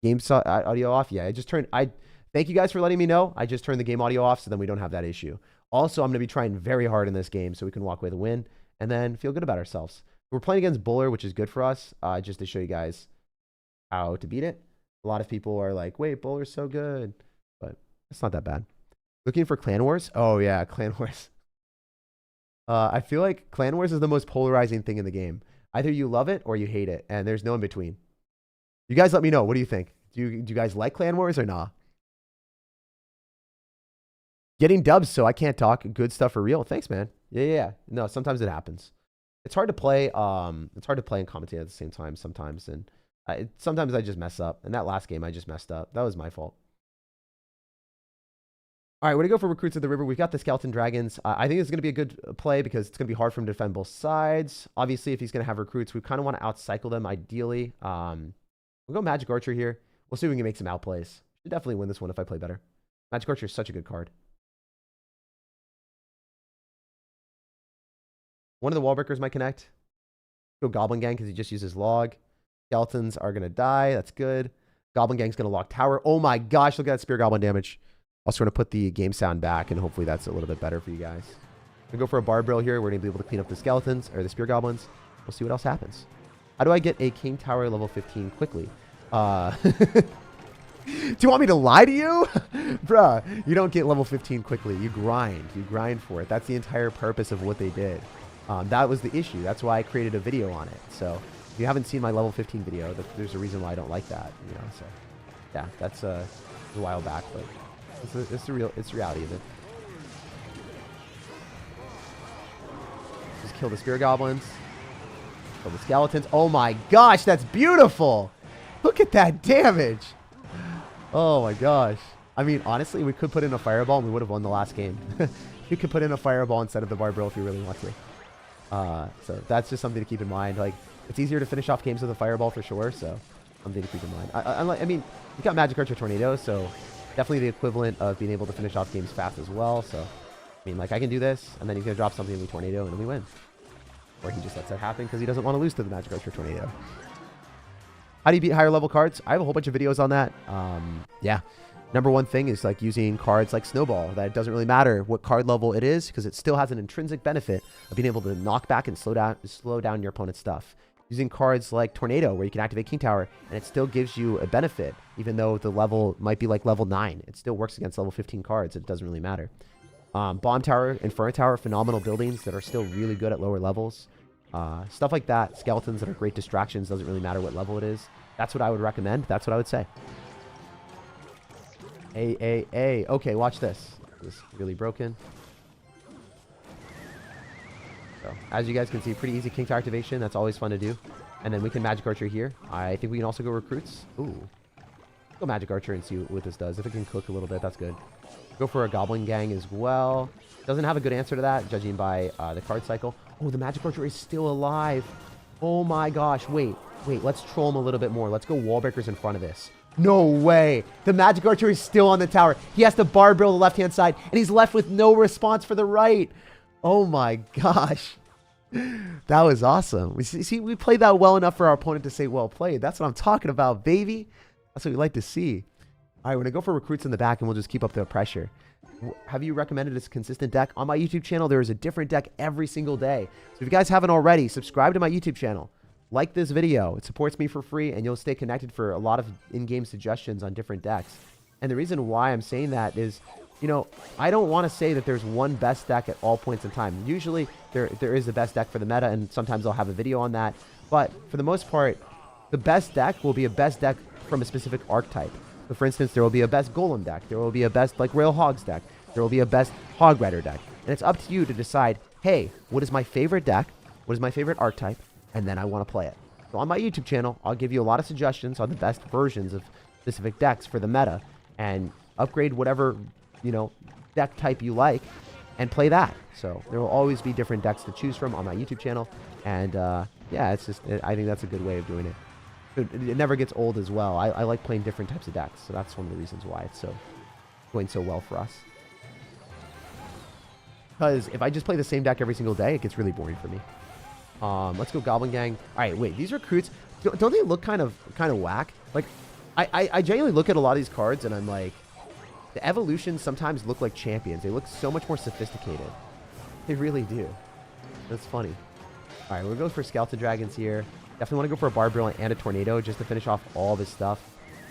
Game audio off. Yeah, thank you guys for letting me know. I just turned the game audio off so then we don't have that issue. Also, I'm going to be trying very hard in this game so we can walk away with a win and then feel good about ourselves. We're playing against Bowler, which is good for us, just to show you guys how to beat it. A lot of people are like, wait, Bowler's so good. But it's not that bad. Looking for Clan Wars? Oh, yeah, Clan Wars. I feel like Clan Wars is the most polarizing thing in the game. Either you love it or you hate it, and there's no in between. You guys let me know. What do you think? Do you guys like Clan Wars or nah? Getting dubs, so I can't talk. Good stuff for real. Thanks, man. Yeah. No, sometimes it happens. It's hard to play. It's hard to play and commentate at the same time sometimes, and sometimes I just mess up. And that last game, I just messed up. That was my fault. All right, we're going to go for Recruits of the River. We've got the Skeleton Dragons. I think it's going to be a good play because it's going to be hard for him to defend both sides. Obviously, if he's going to have Recruits, we kind of want to outcycle them ideally. We'll go Magic Archer here. We'll see if we can make some outplays. Should definitely win this one if I play better. Magic Archer is such a good card. One of the wall breakers might connect. Go Goblin Gang because he just uses log. Skeletons are going to die. That's good. Goblin Gang's going to lock tower. Oh my gosh, look at that Spear Goblin damage. Also going to put the game sound back, and hopefully that's a little bit better for you guys. We're going to go for a Barb Drill here. We're going to be able to clean up the skeletons, or the Spear Goblins. We'll see what else happens. How do I get a King Tower level 15 quickly? Do you want me to lie to you? Bruh, you don't get level 15 quickly. You grind. You grind for it. That's the entire purpose of what they did. That was the issue. That's why I created a video on it. So if you haven't seen my level 15 video, there's a reason why I don't like that. You know, so yeah, that's a while back, but it's the reality of it. Just kill the Spear Goblins. Kill the Skeletons. Oh my gosh, that's beautiful. Look at that damage. Oh my gosh. I mean, honestly, we could put in a Fireball and we would have won the last game. You could put in a Fireball instead of the Barb Drill if you really want to. So that's just something to keep in mind. Like, it's easier to finish off games with a Fireball for sure, so something to keep in mind. I mean, you got Magic Archer Tornado, so definitely the equivalent of being able to finish off games fast as well. So, I mean, like, I can do this, and then he's going to drop something in the Tornado, and then we win. Or he just lets that happen because he doesn't want to lose to the Magic Archer Tornado. How do you beat higher level cards? I have a whole bunch of videos on that. Yeah. Number one thing is like using cards like Snowball. That it doesn't really matter what card level it is because it still has an intrinsic benefit of being able to knock back and slow down your opponent's stuff. Using cards like Tornado, where you can activate King Tower, and it still gives you a benefit, even though the level might be like level 9. It still works against level 15 cards. It doesn't really matter. Bomb Tower, Inferno Tower, phenomenal buildings that are still really good at lower levels. Stuff like that. Skeletons that are great distractions. Doesn't really matter what level it is. That's what I would recommend. That's what I would say. Okay, watch this. This is really broken. So, as you guys can see, pretty easy King Tower activation. That's always fun to do. And then we can Magic Archer here. I think we can also go Recruits. Ooh. Go Magic Archer and see what this does. If it can cook a little bit, that's good. Go for a Goblin Gang as well. Doesn't have a good answer to that, judging by the card cycle. Oh, the Magic Archer is still alive. Oh my gosh. Wait. Let's troll him a little bit more. Let's go Wall Breakers in front of this. No way. The Magic Archer is still on the tower. He has to Barb Drill the left-hand side, and he's left with no response for the right. Oh my gosh. That was awesome. We played that well enough for our opponent to say, well played. That's what I'm talking about, baby. That's what we like to see. All right, we're going to go for Recruits in the back, and we'll just keep up the pressure. Have you recommended a consistent deck? On my YouTube channel, there is a different deck every single day. So if you guys haven't already, subscribe to my YouTube channel. Like this video. It supports me for free, and you'll stay connected for a lot of in-game suggestions on different decks. And the reason why I'm saying that is, you know, I don't want to say that there's one best deck at all points in time. Usually, there is the best deck for the meta, and sometimes I'll have a video on that. But for the most part, the best deck will be a best deck from a specific archetype. So for instance, there will be a best Golem deck. There will be a best, like, Rail Hogs deck. There will be a best Hog Rider deck. And it's up to you to decide, hey, what is my favorite deck? What is my favorite archetype? And then I want to play it. So on my YouTube channel, I'll give you a lot of suggestions on the best versions of specific decks for the meta, and upgrade whatever, you know, deck type you like and play that. So there will always be different decks to choose from on my YouTube channel. And yeah, it's just, I think that's a good way of doing it. It never gets old as well. I like playing different types of decks, so that's one of the reasons why it's going so well for us. Because if I just play the same deck every single day, it gets really boring for me. Let's go Goblin Gang. All right, wait, these recruits, don't they look kind of whack? Like, I genuinely look at a lot of these cards and I'm like, the evolutions sometimes look like champions. They look so much more sophisticated. They really do. That's funny. All right, we'll go for Skeleton Dragons here. Definitely want to go for a Barbarilla and a Tornado just to finish off all this stuff.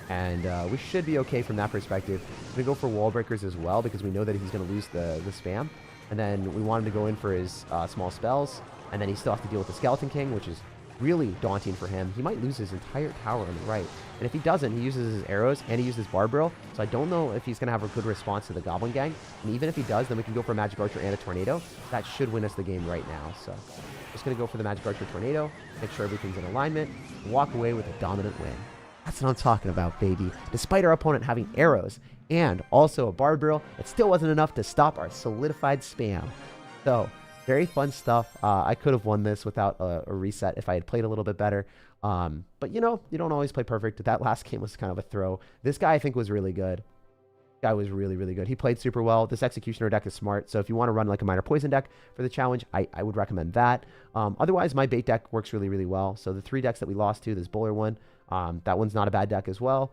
And we should be okay from that perspective. We're going to go for Wall Breakers as well because we know that he's going to lose the spam. And then we want him to go in for his small spells. And then he still has to deal with the Skeleton King, which is really daunting for him. He might lose his entire tower on the right. And if he doesn't, he uses his arrows and he uses Barbarilla. So I don't know if he's going to have a good response to the Goblin Gang. And even if he does, then we can go for a Magic Archer and a Tornado. That should win us the game right now. So just going to go for the Magic Archer Tornado, make sure everything's in alignment, and walk away with a dominant win. That's what I'm talking about, baby. Despite our opponent having arrows and also a Barbarilla, it still wasn't enough to stop our solidified spam. So very fun stuff. I could have won this without a reset if I had played a little bit better. But, you know, you don't always play perfect. That last game was kind of a throw. This guy, I think, was really good. Guy was really, really good. He played super well. This Executioner deck is smart. So if you want to run like a Minor Poison deck for the challenge, I would recommend that. Otherwise, my bait deck works really, really well. So the 3 decks that we lost to, this Bowler one, that one's not a bad deck as well.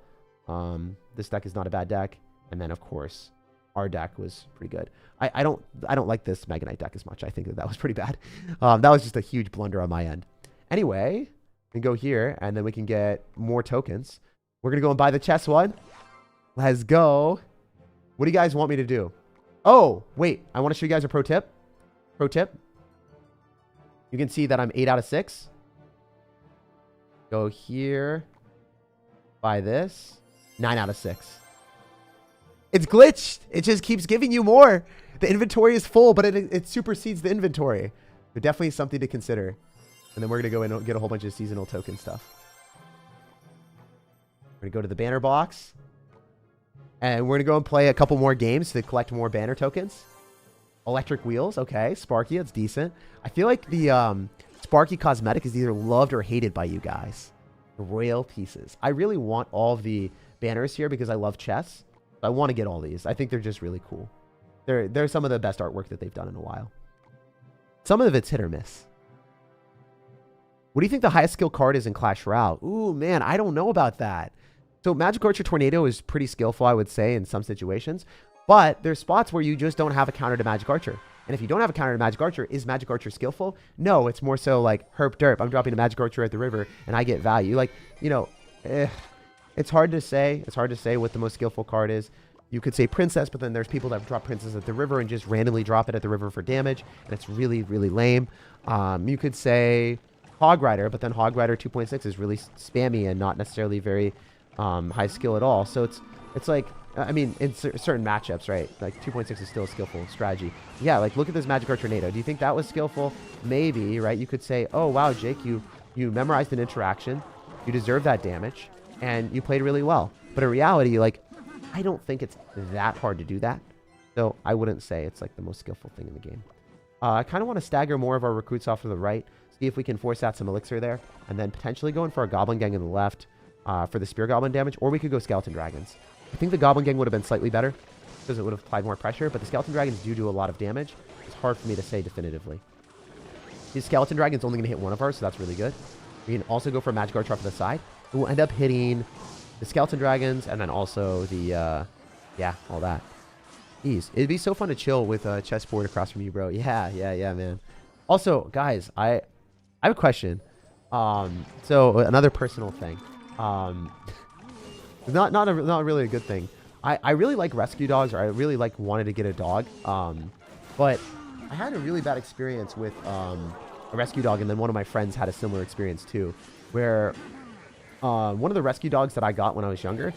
This deck is not a bad deck. And then, of course, our deck was pretty good. I don't like this Mega Knight deck as much. I think that was pretty bad. That was just a huge blunder on my end. Anyway, we can go here, and then we can get more tokens. We're going to go and buy the chess one. Let's go. What do you guys want me to do? Oh, wait. I want to show you guys a pro tip. Pro tip. You can see that I'm 8 out of 6. Go here. Buy this. 9 out of 6. It's glitched. It just keeps giving you more. The inventory is full, but it supersedes the inventory. But definitely something to consider. And then we're going to go in and get a whole bunch of seasonal token stuff. We're going to go to the banner box. And we're going to go and play a couple more games to collect more banner tokens. Electric Wheels. Okay. Sparky. That's decent. I feel like the Sparky cosmetic is either loved or hated by you guys. The Royale pieces. I really want all of the banners here because I love chess. I want to get all these. I think they're just really cool. They're some of the best artwork that they've done in a while. Some of it's hit or miss. What do you think the highest skill card is in Clash Royale? Ooh, man, I don't know about that. So Magic Archer Tornado is pretty skillful, I would say, in some situations. But there's spots where you just don't have a counter to Magic Archer. And if you don't have a counter to Magic Archer, is Magic Archer skillful? No, it's more so like, herp derp, I'm dropping a Magic Archer at the river, and I get value. Like, you know, it's hard to say. It's hard to say what the most skillful card is. You could say Princess, but then there's people that drop Princess at the river and just randomly drop it at the river for damage, and it's really, really lame. You could say Hog Rider, but then Hog Rider 2.6 is really spammy and not necessarily very high skill at all. So it's like, I mean, in certain matchups, right? Like 2.6 is still a skillful strategy. Yeah, like look at this Magic Archer Tornado. Do you think that was skillful? Maybe, right? You could say, oh wow, Jake, you memorized an interaction, you deserve that damage, and you played really well. But in reality, like, I don't think it's that hard to do that. So I wouldn't say it's like the most skillful thing in the game. I kind of want to stagger more of our recruits off to the right, see if we can force out some elixir there, and then potentially go in for a Goblin Gang in the left for the Spear Goblin damage, or we could go Skeleton Dragons. I think the Goblin Gang would have been slightly better because it would have applied more pressure, but the Skeleton Dragons do a lot of damage. It's hard for me to say definitively. These Skeleton Dragons only going to hit one of ours, so that's really good. We can also go for a Magic Archer off to the side. We'll end up hitting the Skeleton Dragons and then also the, yeah, all that. Jeez, it'd be so fun to chill with a chessboard across from you, bro. Yeah, man. Also, guys, I have a question. So another personal thing. Not really a good thing. I really like rescue dogs, or I really wanted to get a dog. But I had a really bad experience with a rescue dog, and then one of my friends had a similar experience too, where one of the rescue dogs that I got when I was younger,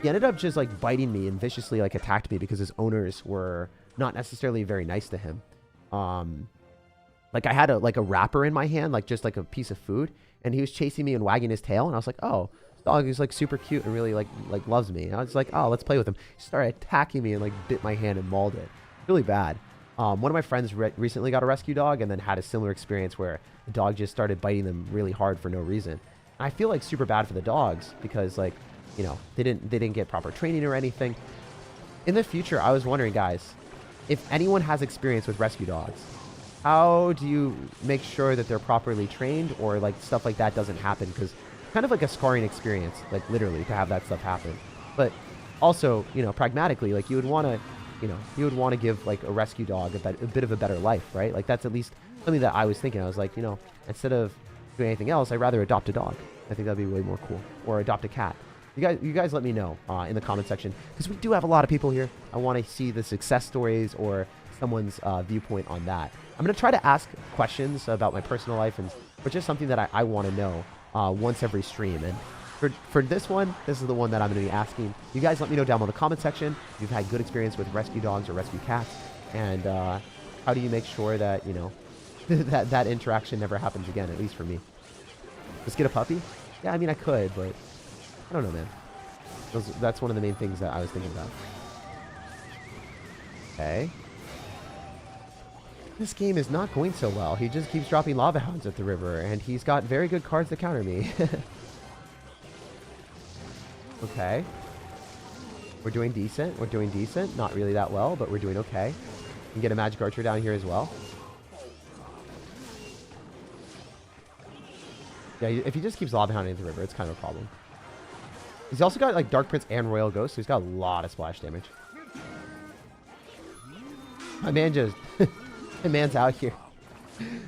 he ended up just like biting me and viciously like attacked me because his owners were not necessarily very nice to him. Like I had a wrapper in my hand, like just like a piece of food, and he was chasing me and wagging his tail, and I was like, oh, this dog is like super cute and really like loves me. And I was like, oh, let's play with him. He started attacking me and like bit my hand and mauled it. Really bad. One of my friends recently got a rescue dog and then had a similar experience where the dog just started biting them really hard for no reason. And I feel like super bad for the dogs because, like, you know, they didn't get proper training or anything. In the future, I was wondering, guys, if anyone has experience with rescue dogs, how do you make sure that they're properly trained or like stuff like that doesn't happen? Because kind of like a scarring experience, like literally to have that stuff happen. But also, you know, pragmatically, like you would want to give like a rescue dog a bit of a better life, right? Like that's at least something that I was thinking. I was like, you know, instead of doing anything else, I'd rather adopt a dog. I think that'd be way more cool. Or adopt a cat. You guys let me know in the comment section, because we do have a lot of people here. I want to see the success stories or someone's viewpoint on that. I'm going to try to ask questions about my personal life, or just something that I want to know once every stream. And for this one, this is the one that I'm going to be asking. You guys let me know down in the comment section if you've had good experience with rescue dogs or rescue cats, and how do you make sure that, you know, that interaction never happens again, at least for me. Let's get a puppy? Yeah, I mean, I could, but I don't know, man. That's one of the main things that I was thinking about. Okay. This game is not going so well. He just keeps dropping lava hounds at the river, and he's got very good cards to counter me. Okay. We're doing decent. We're doing decent. Not really that well, but we're doing okay. We can get a magic archer down here as well. Yeah, if he just keeps lava hounding at the river, it's kind of a problem. He's also got like Dark Prince and Royal Ghost, so he's got a lot of splash damage. My man just... my man's out here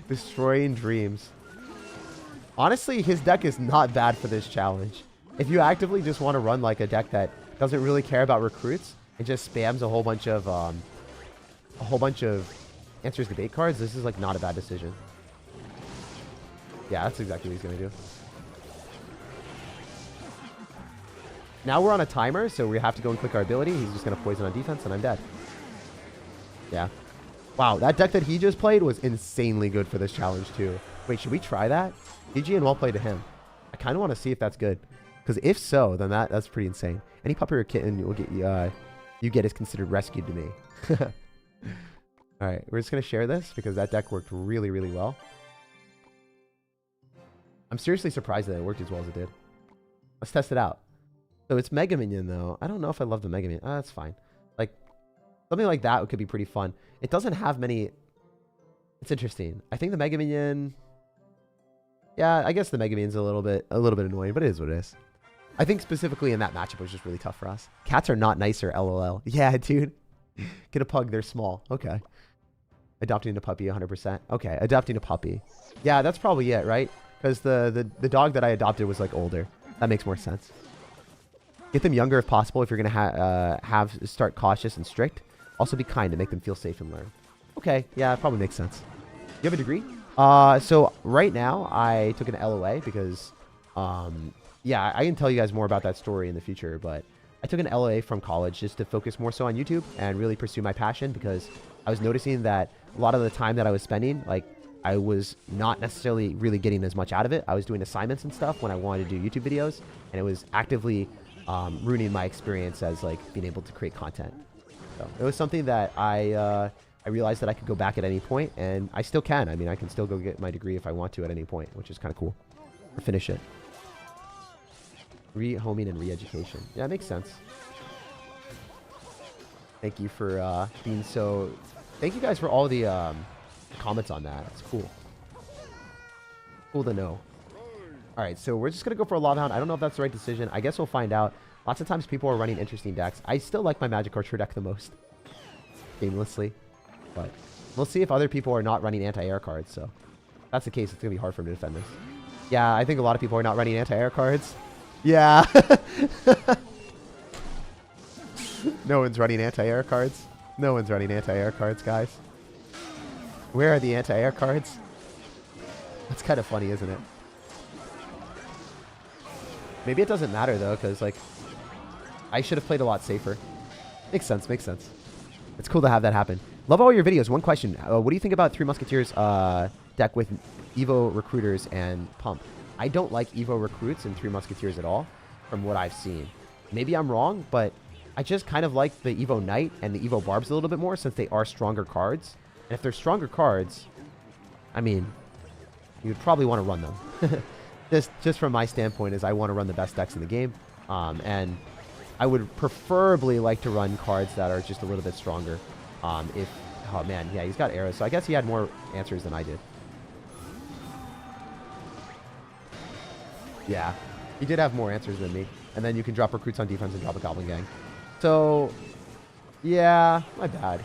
destroying dreams. Honestly, his deck is not bad for this challenge. If you actively just want to run like a deck that doesn't really care about recruits and just spams a whole bunch of answers debate cards, this is like not a bad decision. Yeah, that's exactly what he's gonna do. Now we're on a timer, so we have to go and click our ability. He's just going to poison on defense, and I'm dead. Yeah. Wow, that deck that he just played was insanely good for this challenge, too. Wait, should we try that? GG and well played to him. I kind of want to see if that's good. Because if so, then that's pretty insane. Any puppy or kitten you get is considered rescued to me. Alright, we're just going to share this because that deck worked really, really well. I'm seriously surprised that it worked as well as it did. Let's test it out. So it's Mega Minion, though. I don't know if I love the Mega Minion. That's fine. Like, something like that could be pretty fun. It doesn't have many... It's interesting. I think the Mega Minion... Yeah, I guess the Mega Minion's a little bit annoying, but it is what it is. I think specifically in that matchup it was just really tough for us. Cats are not nicer, LOL. Yeah, dude. Get a pug, they're small. Okay. Adopting a puppy, 100%. Okay, adopting a puppy. Yeah, that's probably it, right? Because the dog that I adopted was, like, older. That makes more sense. Get them younger if possible if you're going to start cautious and strict. Also be kind to make them feel safe and learn. Okay, yeah, probably makes sense. You have a degree? So right now I took an LOA because, yeah, I can tell you guys more about that story in the future, but I took an LOA from college just to focus more so on YouTube and really pursue my passion because I was noticing that a lot of the time that I was spending, like, I was not necessarily really getting as much out of it. I was doing assignments and stuff when I wanted to do YouTube videos, and it was actively ruining my experience as like being able to create content. So it was something that I realized that I could go back at any point, and I still can. I mean, I can still go get my degree if I want to at any point, which is kind of cool. Or finish it. Rehoming and re-education. Yeah, it makes sense. Thank you for being so... Thank you guys for all the comments on that. It's cool. Cool to know. Alright, so we're just going to go for a Lava Hound. I don't know if that's the right decision. I guess we'll find out. Lots of times people are running interesting decks. I still like my Magic Archer deck the most. Aimlessly. But we'll see if other people are not running anti-air cards. So if that's the case, it's going to be hard for them to defend this. Yeah, I think a lot of people are not running anti-air cards. Yeah. No one's running anti-air cards. No one's running anti-air cards, guys. Where are the anti-air cards? That's kind of funny, isn't it? Maybe it doesn't matter, though, because, like, I should have played a lot safer. Makes sense, makes sense. It's cool to have that happen. Love all your videos. One question. What do you think about Three Musketeers deck with Evo Recruiters and Pump? I don't like Evo Recruits and Three Musketeers at all, from what I've seen. Maybe I'm wrong, but I just kind of like the Evo Knight and the Evo Barbs a little bit more since they are stronger cards. And if they're stronger cards, I mean, you'd probably want to run them. just from my standpoint is I want to run the best decks in the game. And I would preferably like to run cards that are just a little bit stronger. Oh man, yeah, he's got arrows. So I guess he had more answers than I did. Yeah, he did have more answers than me. And then you can drop recruits on defense and drop a Goblin Gang. So, yeah, my bad.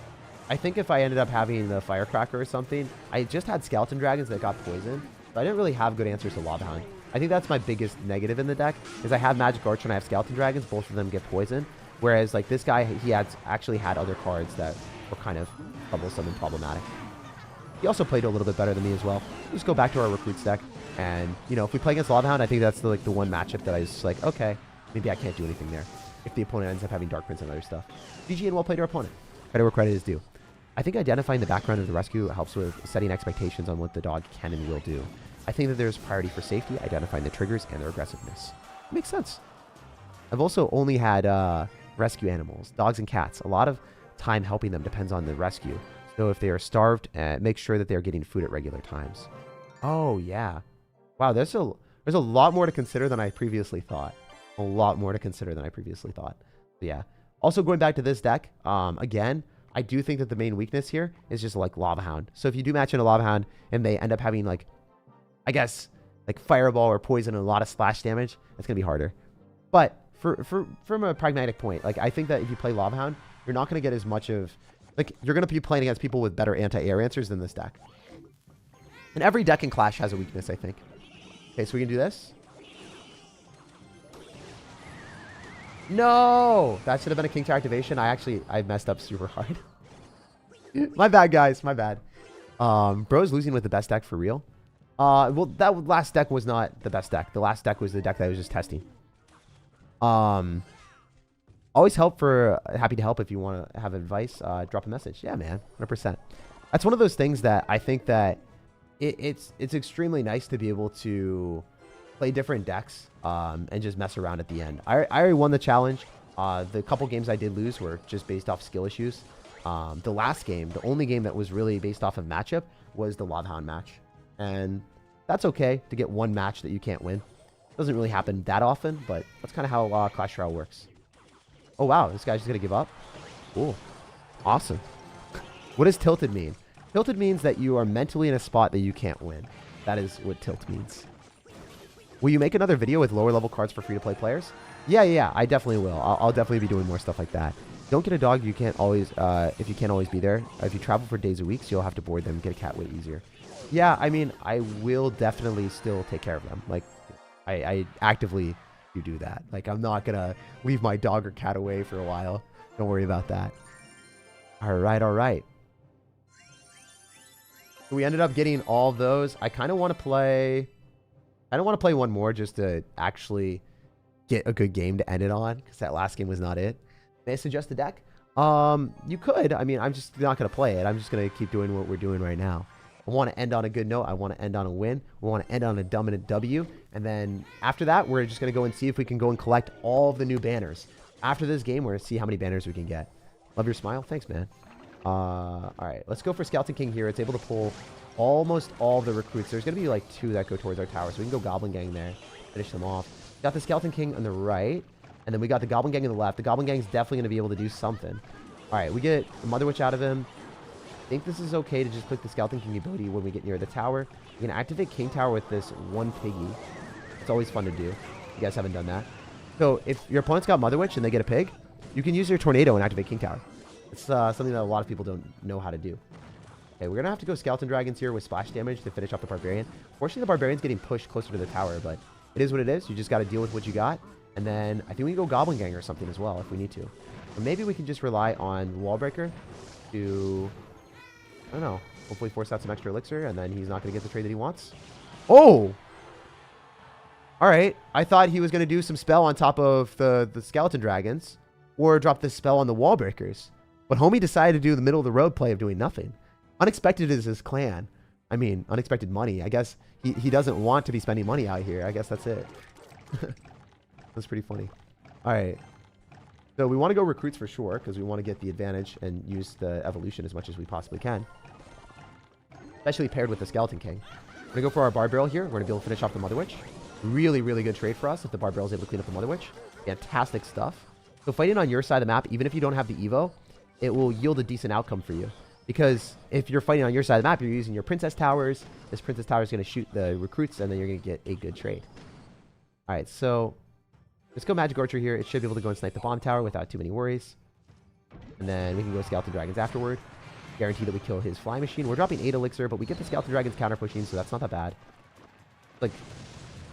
I think if I ended up having the Firecracker or something, I just had Skeleton Dragons that got poisoned. So I didn't really have good answers to Lava Hound. I think that's my biggest negative in the deck, is I have Magic Archer and I have Skeleton Dragons. Both of them get poisoned. Whereas, like, this guy, he actually had other cards that were kind of troublesome and problematic. He also played a little bit better than me as well. We'll just go back to our recruits deck. And, you know, if we play against Lava Hound, I think that's the one matchup that I was like, okay, maybe I can't do anything there. If the opponent ends up having Dark Prince and other stuff. GG and well played our opponent. Credit where credit is due. I think identifying the background of the rescue helps with setting expectations on what the dog can and will do. I think that there's priority for safety, identifying the triggers and their aggressiveness. Makes sense. I've also only had rescue animals, dogs and cats. A lot of time helping them depends on the rescue. So if they are starved, make sure that they're getting food at regular times. Oh, yeah. Wow, there's a lot more to consider than I previously thought. A lot more to consider than I previously thought. But yeah. Also, going back to this deck, again, I do think that the main weakness here is just like Lava Hound. So if you do match in a Lava Hound and they end up having like, I guess, like Fireball or Poison and a lot of splash damage, it's going to be harder. But from a pragmatic point, like I think that if you play Lava Hound, you're not going to get as much of, like you're going to be playing against people with better anti-air answers than this deck. And every deck in Clash has a weakness, I think. Okay, so we can do this. No! That should have been a King Tower activation. I messed up super hard. My bad, guys. My bad. Bro's losing with the best deck for real. Well, that last deck was not the best deck. The last deck was the deck that I was just testing. Always happy to help if you want to have advice. Drop a message. Yeah, man. 100%. That's one of those things that I think that it's extremely nice to be able to play different decks and just mess around at the end. I already won the challenge. The couple games I did lose were just based off skill issues. The last game, the only game that was really based off of matchup was the Lava Hound match. And that's okay to get one match that you can't win. Doesn't really happen that often, but that's kind of how Clash Royale works. Oh, wow. This guy's just going to give up? Cool. Awesome. What does tilted mean? Tilted means that you are mentally in a spot that you can't win. That is what tilt means. Will you make another video with lower level cards for free-to-play players? Yeah, I definitely will. I'll definitely be doing more stuff like that. Don't get a dog you can't always, if you can't always be there. If you travel for days or weeks, you'll have to board them. Get a cat way easier. Yeah, I mean, I will definitely still take care of them. Like, I actively do that. Like, I'm not going to leave my dog or cat away for a while. Don't worry about that. All right. So we ended up getting all of those. I kind of want to play... I don't want to play one more just to actually get a good game to end it on, because that last game was not it. May I suggest a deck? You could. I mean, I'm just not going to play it. I'm just going to keep doing what we're doing right now. I want to end on a good note. I want to end on a win. We want to end on a dominant W. And then after that, we're just going to go and see if we can go and collect all of the new banners. After this game, we're going to see how many banners we can get. Love your smile. Thanks, man. All right. Let's go for Skeleton King here. It's able to pull almost all the recruits. There's going to be like 2 that go towards our tower. So we can go Goblin Gang there. Finish them off. Got the Skeleton King on the right. And then we got the Goblin Gang on the left. The Goblin Gang is definitely going to be able to do something. All right. We get the Mother Witch out of him. I think this is okay to just click the Skeleton King ability when we get near the tower. We can activate King Tower with this one piggy. It's always fun to do. You guys haven't done that. So if your opponent's got Mother Witch and they get a pig, you can use your Tornado and activate King Tower. It's something that a lot of people don't know how to do. Okay, we're going to have to go Skeleton Dragons here with splash damage to finish off the Barbarian. Fortunately, the Barbarian's getting pushed closer to the tower, but it is what it is. You just got to deal with what you got. And then I think we can go Goblin Gang or something as well if we need to. Or maybe we can just rely on Wall Breaker to, I don't know, hopefully force out some extra elixir, and then he's not going to get the trade that he wants. Oh! All right. I thought he was going to do some spell on top of the Skeleton Dragons or drop this spell on the Wall Breakers. But homie decided to do the middle of the road play of doing nothing. Unexpected is his clan. I mean, unexpected money. I guess he doesn't want to be spending money out here. I guess that's it. That's pretty funny. All right. So we want to go recruits for sure, because we want to get the advantage and use the evolution as much as we possibly can. Especially paired with the Skeleton King. We're going to go for our Bar Barrel here. We're going to be able to finish off the Mother Witch. Really, really good trade for us if the Bar Barrel is able to clean up the Mother Witch. Fantastic stuff. So fighting on your side of the map, even if you don't have the Evo, it will yield a decent outcome for you. Because if you're fighting on your side of the map, you're using your Princess Towers. This Princess Tower is going to shoot the recruits, and then you're going to get a good trade. All right, so let's go Magic Archer here. It should be able to go and snipe the Bomb Tower without too many worries. And then we can go Skeleton Dragons afterward. Guarantee that we kill his Fly Machine. We're dropping 8 Elixir, but we get the Skeleton Dragons counter pushing, so that's not that bad. Like,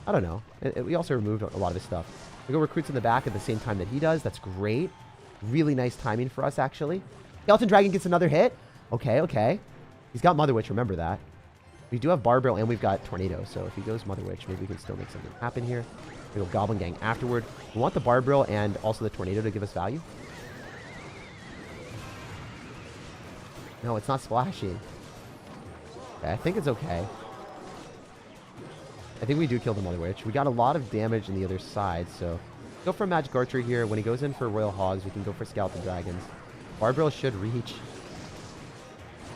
I don't know. We also removed a lot of his stuff. We go Recruits in the back at the same time that he does. That's great. Really nice timing for us, actually. Skeleton Dragon gets another hit. Okay, okay. He's got Mother Witch, remember that. We do have Bar Barrel, and we've got Tornado, so if he goes Mother Witch, maybe we can still make something happen here. We go Goblin Gang afterward. We want the Bar Barrel and also the Tornado to give us value. No, it's not splashing. Okay, I think it's okay. I think we do kill the Mother Witch. We got a lot of damage on the other side, so go for Magic Archer here. When he goes in for Royal Hogs, we can go for Skeleton Dragons. Bar Barrel should reach.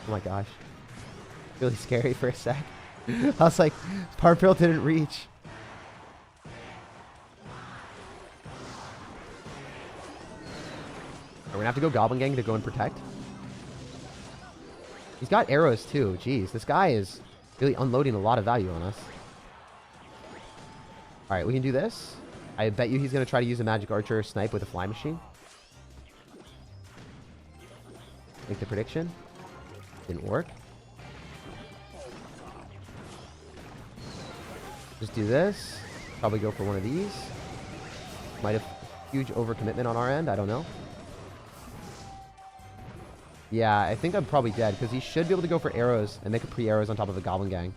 Oh my gosh. Really scary for a sec. I was like, Bar Barrel didn't reach. We're going to have to go Goblin Gang to go and protect. He's got arrows too. Jeez, this guy is really unloading a lot of value on us. Alright, we can do this. I bet you he's going to try to use a Magic Archer snipe with a Fly Machine. Make the prediction. Didn't work. Just do this. Probably go for one of these. Might have huge overcommitment on our end. I don't know. Yeah, I think I'm probably dead because he should be able to go for arrows and make a pre-arrows on top of a Goblin Gang.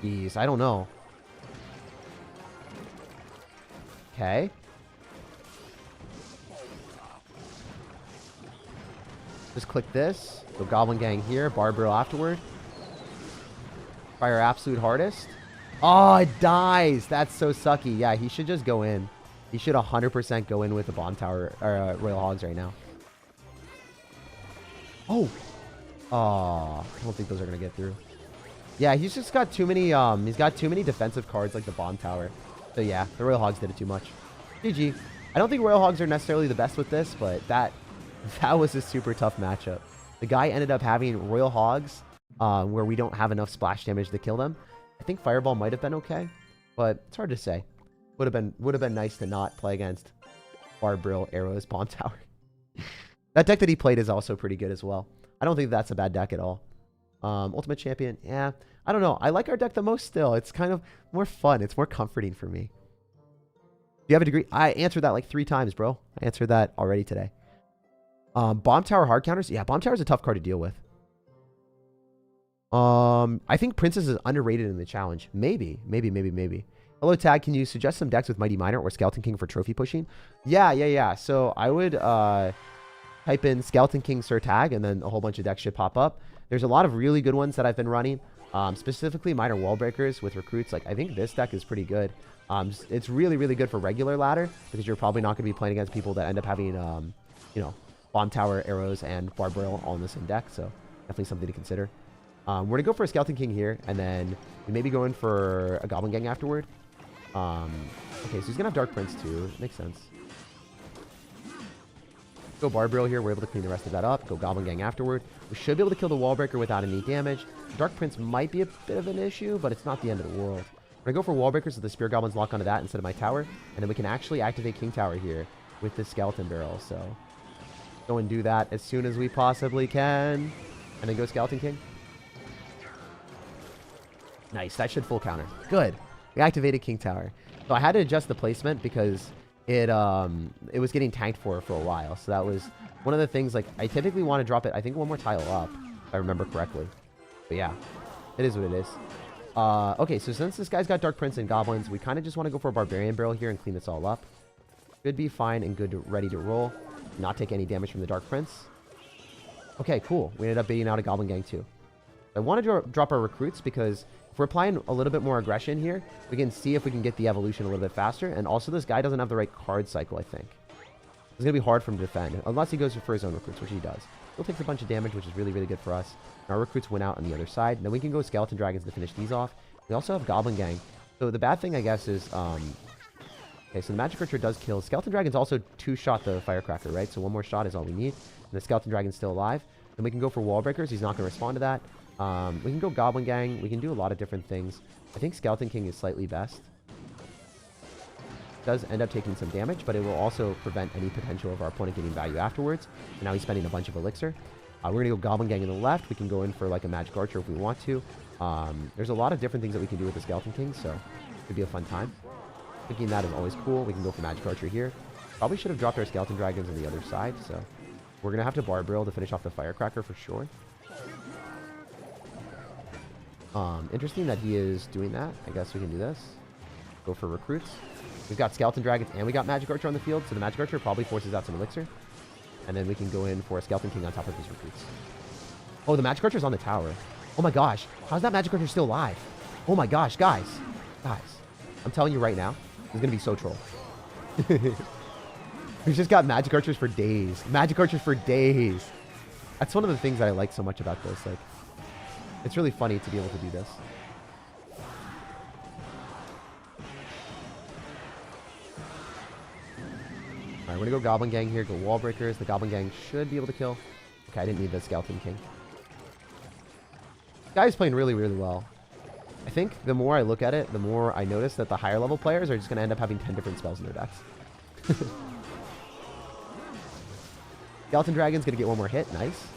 Jeez, I don't know. Okay. Just click this. Go Goblin Gang here. Bar Barrel afterward. Try our absolute hardest. Oh, it dies. That's so sucky. Yeah, he should just go in. He should 100% go in with the Bomb Tower or Royal Hogs right now. Oh. Oh, I don't think those are going to get through. Yeah, he's just got too many, he's got too many defensive cards like the Bomb Tower. So yeah, the Royal Hogs did it too much. GG. I don't think Royal Hogs are necessarily the best with this, but that was a super tough matchup. The guy ended up having Royal Hogs where we don't have enough splash damage to kill them. I think Fireball might have been okay, but it's hard to say. Would have been nice to not play against Bar Barrel, Arrows, Bomb Tower. That deck that he played is also pretty good as well. I don't think that's a bad deck at all. Ultimate Champion, yeah. I don't know. I like our deck the most still. It's kind of more fun. It's more comforting for me. Do you have a degree? I answered that like 3 times, bro. I answered that already today. Bomb Tower hard counters. Yeah, Bomb Tower is a tough card to deal with. I think Princess is underrated in the challenge. Maybe. Hello, Tag. Can you suggest some decks with Mighty Miner or Skeleton King for trophy pushing? Yeah. So I would type in Skeleton King SirTag, and then a whole bunch of decks should pop up. There's a lot of really good ones that I've been running. Specifically Minor Wall Breakers with recruits. Like, I think this deck is pretty good. It's really, really good for regular ladder because you're probably not going to be playing against people that end up having, you know, Bomb Tower, Arrows, and Bar Barrel all in the same deck. So definitely something to consider. We're going to go for a Skeleton King here, and then we maybe go in for a Goblin Gang afterward. Okay, so he's going to have Dark Prince too. Makes sense. Go Bar Barrel here. We're able to clean the rest of that up. Go Goblin Gang afterward. We should be able to kill the Wall Breaker without any damage. Dark Prince might be a bit of an issue, but it's not the end of the world. We're going to go for Wall Breakers so the Spear Goblins lock onto that instead of my tower. And then we can actually activate King Tower here with the Skeleton Barrel. So go and do that as soon as we possibly can. And then go Skeleton King. Nice. That should full counter. Good. We activated King Tower. So I had to adjust the placement because it was getting tanked for a while. So that was one of the things. Like, I typically want to drop it, I think, one more tile up, if I remember correctly. But yeah, it is what it is. Okay, so since this guy's got Dark Prince and Goblins, we kind of just want to go for a Barbarian Barrel here and clean this all up. Should be fine and good, ready to roll. Not take any damage from the Dark Prince. Okay, cool. We ended up baiting out a Goblin Gang too. I want to drop our recruits because If we're applying a little bit more aggression here, we can see if we can get the evolution a little bit faster. And also, this guy doesn't have the right card cycle, I think. It's going to be hard for him to defend, unless he goes for his own recruits, which he does. He'll take a bunch of damage, which is really, really good for us. And our recruits win out on the other side. And then we can go Skeleton Dragons to finish these off. We also have Goblin Gang. So the bad thing, I guess, is... okay, so the Magic Archer does kill. Skeleton Dragon's also 2-shot the Firecracker, right? So one more shot is all we need. And the Skeleton Dragon's still alive. Then we can go for Wall Breakers. He's not going to respond to that. We can go Goblin Gang. We can do a lot of different things. I think Skeleton King is slightly best. Does end up taking some damage, but it will also prevent any potential of our opponent getting value afterwards. And now he's spending a bunch of elixir. We're going to go Goblin Gang in the left. We can go in for like a Magic Archer if we want to. There's a lot of different things that we can do with the Skeleton King, so it could be a fun time. Thinking that is always cool. We can go for Magic Archer here. Probably should have dropped our Skeleton Dragons on the other side, so we're going to have to Barbarrel to finish off the Firecracker for sure. Interesting that he is doing that. I guess we can do this. Go for recruits. We've got Skeleton Dragons and we got Magic Archer on the field, so the Magic Archer probably forces out some elixir. And then we can go in for a Skeleton King on top of his recruits. Oh, the Magic Archer's on the tower. Oh my gosh. How's that Magic Archer still alive? Oh my gosh, guys. Guys. I'm telling you right now, this is going to be so troll. We've just got Magic Archers for days. Magic Archers for days. That's one of the things that I like so much about this. Like, it's really funny to be able to do this. Alright, we're going to go Goblin Gang here, go Wall Breakers. The Goblin Gang should be able to kill. Okay, I didn't need the Skeleton King. This guy's playing really, really well. I think the more I look at it, the more I notice that the higher level players are just going to end up having 10 different spells in their decks. Skeleton Dragon's going to get one more hit. Nice.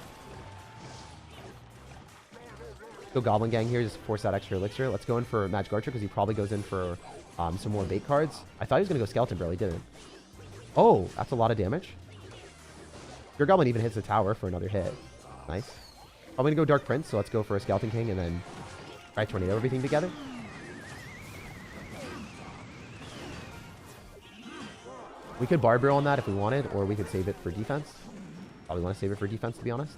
Go Goblin Gang here, just force that extra elixir. Let's go in for Magic Archer because he probably goes in for some more bait cards. I thought he was going to go Skeleton Barrel. He didn't. Oh, that's a lot of damage. Your Goblin even hits the tower for another hit. Nice. I'm going to go Dark Prince, so let's go for a Skeleton King and then try Tornado everything together. We could Barbarrel on that if we wanted, or we could save it for defense. Probably want to save it for defense, to be honest.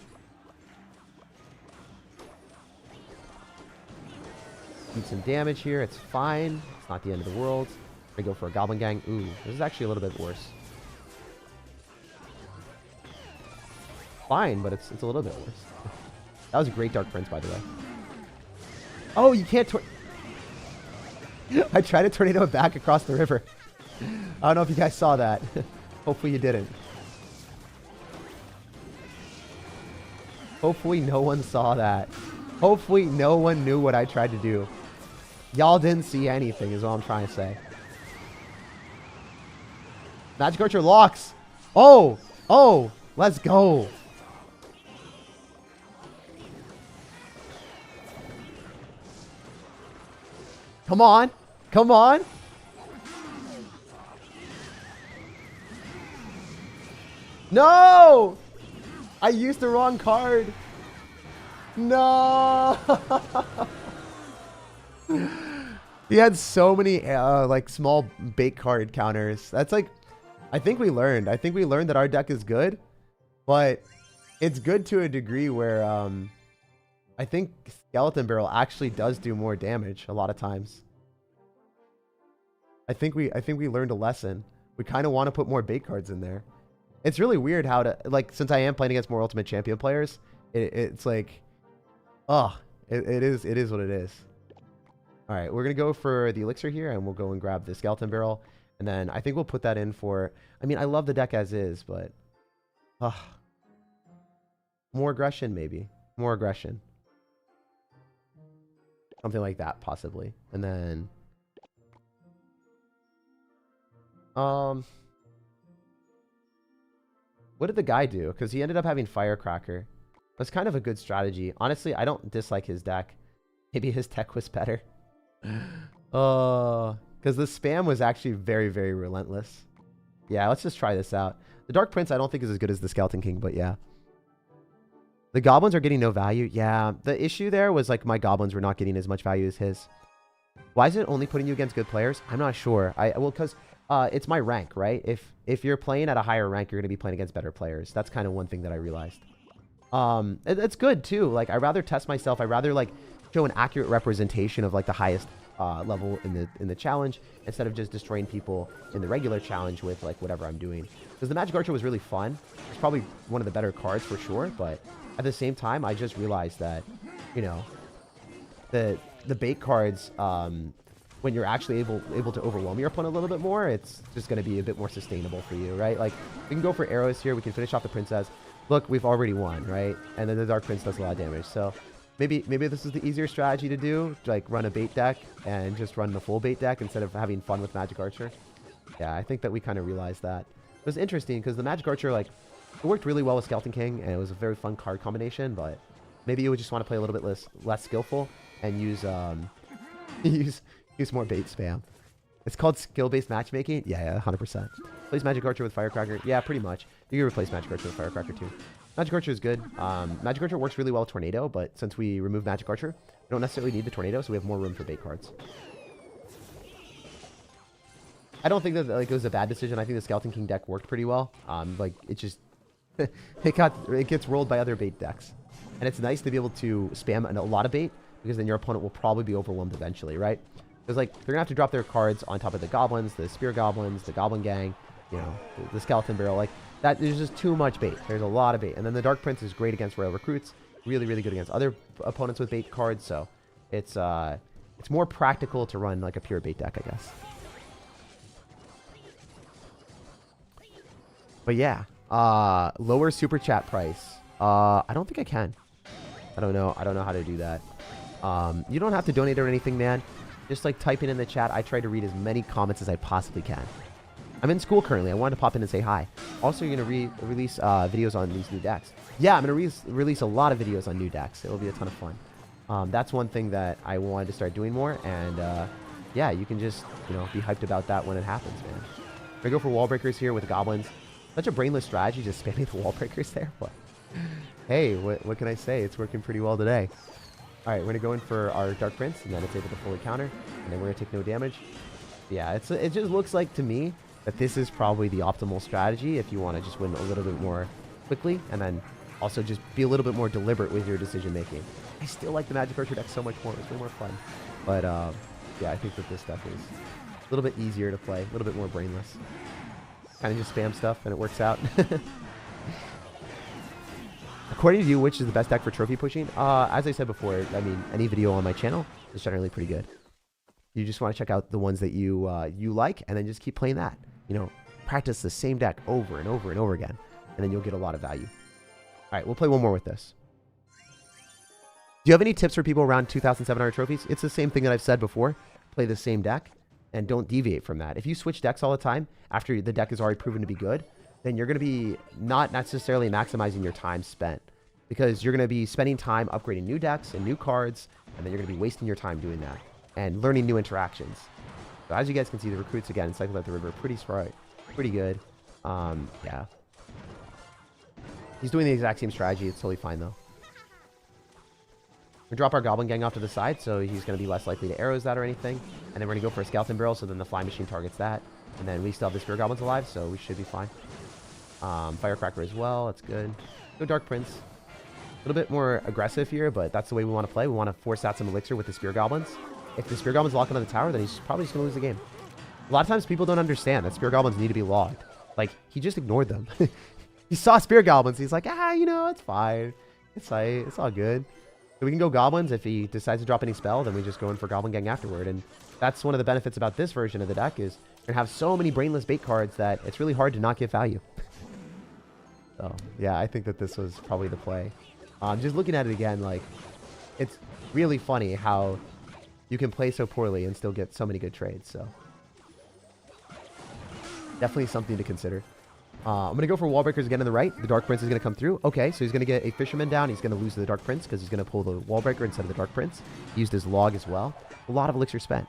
Keep some damage here. It's fine. It's not the end of the world. We go for a Goblin Gang. Ooh, this is actually a little bit worse. Fine, but it's a little bit worse. That was a great Dark Prince, by the way. Oh, you can't... I tried to tornado it back across the river. I don't know if you guys saw that. Hopefully you didn't. Hopefully no one saw that. Hopefully no one knew what I tried to do. Y'all didn't see anything is all I'm trying to say. Magic Archer locks. Oh! Oh! Let's go! Come on! Come on! No! I used the wrong card. No! He had so many like small bait card counters. That's like, I think we learned that our deck is good, but it's good to a degree where I think Skeleton Barrel actually does do more damage a lot of times. I think we learned a lesson. We kind of want to put more bait cards in there. It's really weird how to, like, since I am playing against more Ultimate Champion players, it's like, it is what it is. All right, we're going to go for the elixir here, and we'll go and grab the Skeleton Barrel. And then I think we'll put that in for, I mean, I love the deck as is, but more aggression, maybe. More aggression. Something like that, possibly. And then, what did the guy do? Because he ended up having Firecracker. That's kind of a good strategy. Honestly, I don't dislike his deck. Maybe his deck was better. Because the spam was actually very, very relentless. Yeah, let's just try this out. The Dark Prince I don't think is as good as the Skeleton King, but yeah. The Goblins are getting no value. Yeah, the issue there was like my Goblins were not getting as much value as his. Why is it only putting you against good players? I'm not sure. Well, because it's my rank, right? If you're playing at a higher rank, you're going to be playing against better players. That's kind of one thing that I realized. It's good too. Like, I'd rather test myself. I'd rather like show an accurate representation of like the highest level in the challenge instead of just destroying people in the regular challenge with like whatever I'm doing. Because the Magic Archer was really fun. It's probably one of the better cards for sure, but at the same time, I just realized that, you know, the bait cards, when you're actually able to overwhelm your opponent a little bit more, it's just going to be a bit more sustainable for you, right? Like, we can go for arrows here. We can finish off the princess. Look, we've already won, right? And then the Dark Prince does a lot of damage. So maybe this is the easier strategy to do, like run a bait deck and just run the full bait deck instead of having fun with Magic Archer. Yeah, I think that we kind of realized that. It was interesting because the Magic Archer, like, it worked really well with Skeleton King, and it was a very fun card combination, but maybe you would just want to play a little bit less skillful and use use more bait spam. It's called skill-based matchmaking? Yeah, 100%. Replace Magic Archer with Firecracker? Yeah, pretty much. You can replace Magic Archer with Firecracker too. Magic Archer is good. Magic Archer works really well with Tornado, but since we removed Magic Archer, we don't necessarily need the Tornado, so we have more room for bait cards. I don't think that like it was a bad decision. I think the Skeleton King deck worked pretty well. Like it just it gets rolled by other bait decks, and it's nice to be able to spam a lot of bait because then your opponent will probably be overwhelmed eventually, right? Because like they're gonna have to drop their cards on top of the goblins, the spear goblins, the goblin gang, you know, the skeleton barrel. Like that, there's just too much bait. There's a lot of bait, and then the Dark Prince is great against Royal Recruits. Really, really good against other opponents with bait cards. So it's more practical to run like a pure bait deck, I guess. But yeah, lower super chat price. I don't think I can. I don't know how to do that. You don't have to donate or anything, man. Just like typing in the chat. I try to read as many comments as I possibly can. I'm in school currently. I wanted to pop in and say hi. Also, you're going to release videos on these new decks. Yeah, I'm going to release a lot of videos on new decks. It'll be a ton of fun. That's one thing that I wanted to start doing more. And yeah, you can just, you know, be hyped about that when it happens, man. I'm going to go for wall breakers here with goblins. Such a brainless strategy, just spamming the wall breakers there. But hey, what can I say? It's working pretty well today. All right, we're going to go in for our Dark Prince, and then it's able to fully counter. And then we're going to take no damage. Yeah, it just looks like to me that this is probably the optimal strategy if you want to just win a little bit more quickly, and then also just be a little bit more deliberate with your decision making. I still like the Magic Archer deck so much more. It's way more fun. But yeah, I think that this stuff is a little bit easier to play, a little bit more brainless. Kind of just spam stuff, and it works out. According to you, which is the best deck for trophy pushing? As I said before, I mean, any video on my channel is generally pretty good. You just want to check out the ones that you like, and then just keep playing that. You know, practice the same deck over and over and over again, and then you'll get a lot of value. All right, we'll play one more with this. Do you have any tips for people around 2,700 trophies? It's the same thing that I've said before. Play the same deck, and don't deviate from that. If you switch decks all the time after the deck is already proven to be good, then you're going to be not necessarily maximizing your time spent, because you're going to be spending time upgrading new decks and new cards, and then you're going to be wasting your time doing that and learning new interactions. So as you guys can see, the recruits again, Cycle at the River, pretty smart, pretty good. Yeah. He's doing the exact same strategy. It's totally fine though. We drop our Goblin Gang off to the side, so he's going to be less likely to arrows that or anything. And then we're going to go for a Skeleton Barrel, so then the Fly Machine targets that. And then we still have the Spear Goblins alive, so we should be fine. Firecracker as well. That's good. Go Dark Prince. A little bit more aggressive here, but that's the way we want to play. We want to force out some Elixir with the Spear Goblins. If the Spear Goblins lock onto the tower, then he's probably just going to lose the game. A lot of times people don't understand that Spear Goblins need to be logged. Like, he just ignored them. He saw Spear Goblins. He's like, you know, it's fine. It's fine. It's all good. So we can go Goblins. If he decides to drop any spell, then we just go in for Goblin Gang afterward. And that's one of the benefits about this version of the deck is you're going to have so many brainless bait cards that it's really hard to not get value. So, yeah, I think that this was probably the play. Just looking at it again, like, it's really funny how you can play so poorly and still get so many good trades. So, definitely something to consider. I'm going to go for Wall Breakers again on the right. The Dark Prince is going to come through. Okay, so he's going to get a Fisherman down. He's going to lose to the Dark Prince because he's going to pull the Wall Breaker instead of the Dark Prince. He used his log as well. A lot of Elixir spent.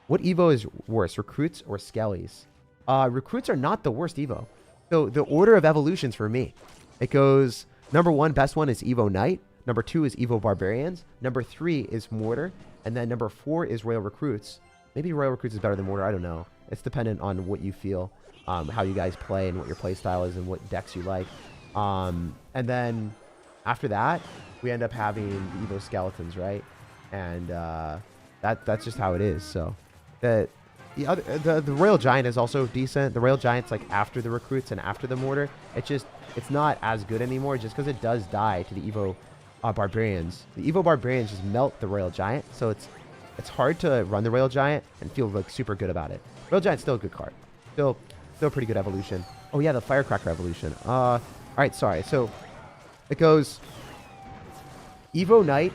What Evo is worse, Recruits or Skellies? Recruits are not the worst Evo. So the order of evolutions for me, it goes, number one, best one is Evo Knight. Number two is Evo Barbarians. Number three is Mortar. And then number four is Royal Recruits. Maybe Royal Recruits is better than Mortar. I don't know. It's dependent on what you feel, how you guys play and what your play style is and what decks you like. And then after that, we end up having the Evo Skeletons, right? and that's just how it is. So the Royal Giant is also decent. The Royal Giant's like after the recruits and after the mortar. It's not as good anymore just because it does die to the Evo Barbarians. The Evo Barbarians just melt the Royal Giant, so it's hard to run the Royal Giant and feel like super good about it. Royal Giant's still a good card. Still a pretty good evolution. Oh yeah, the Firecracker evolution. All right, sorry. So it goes Evo Knight,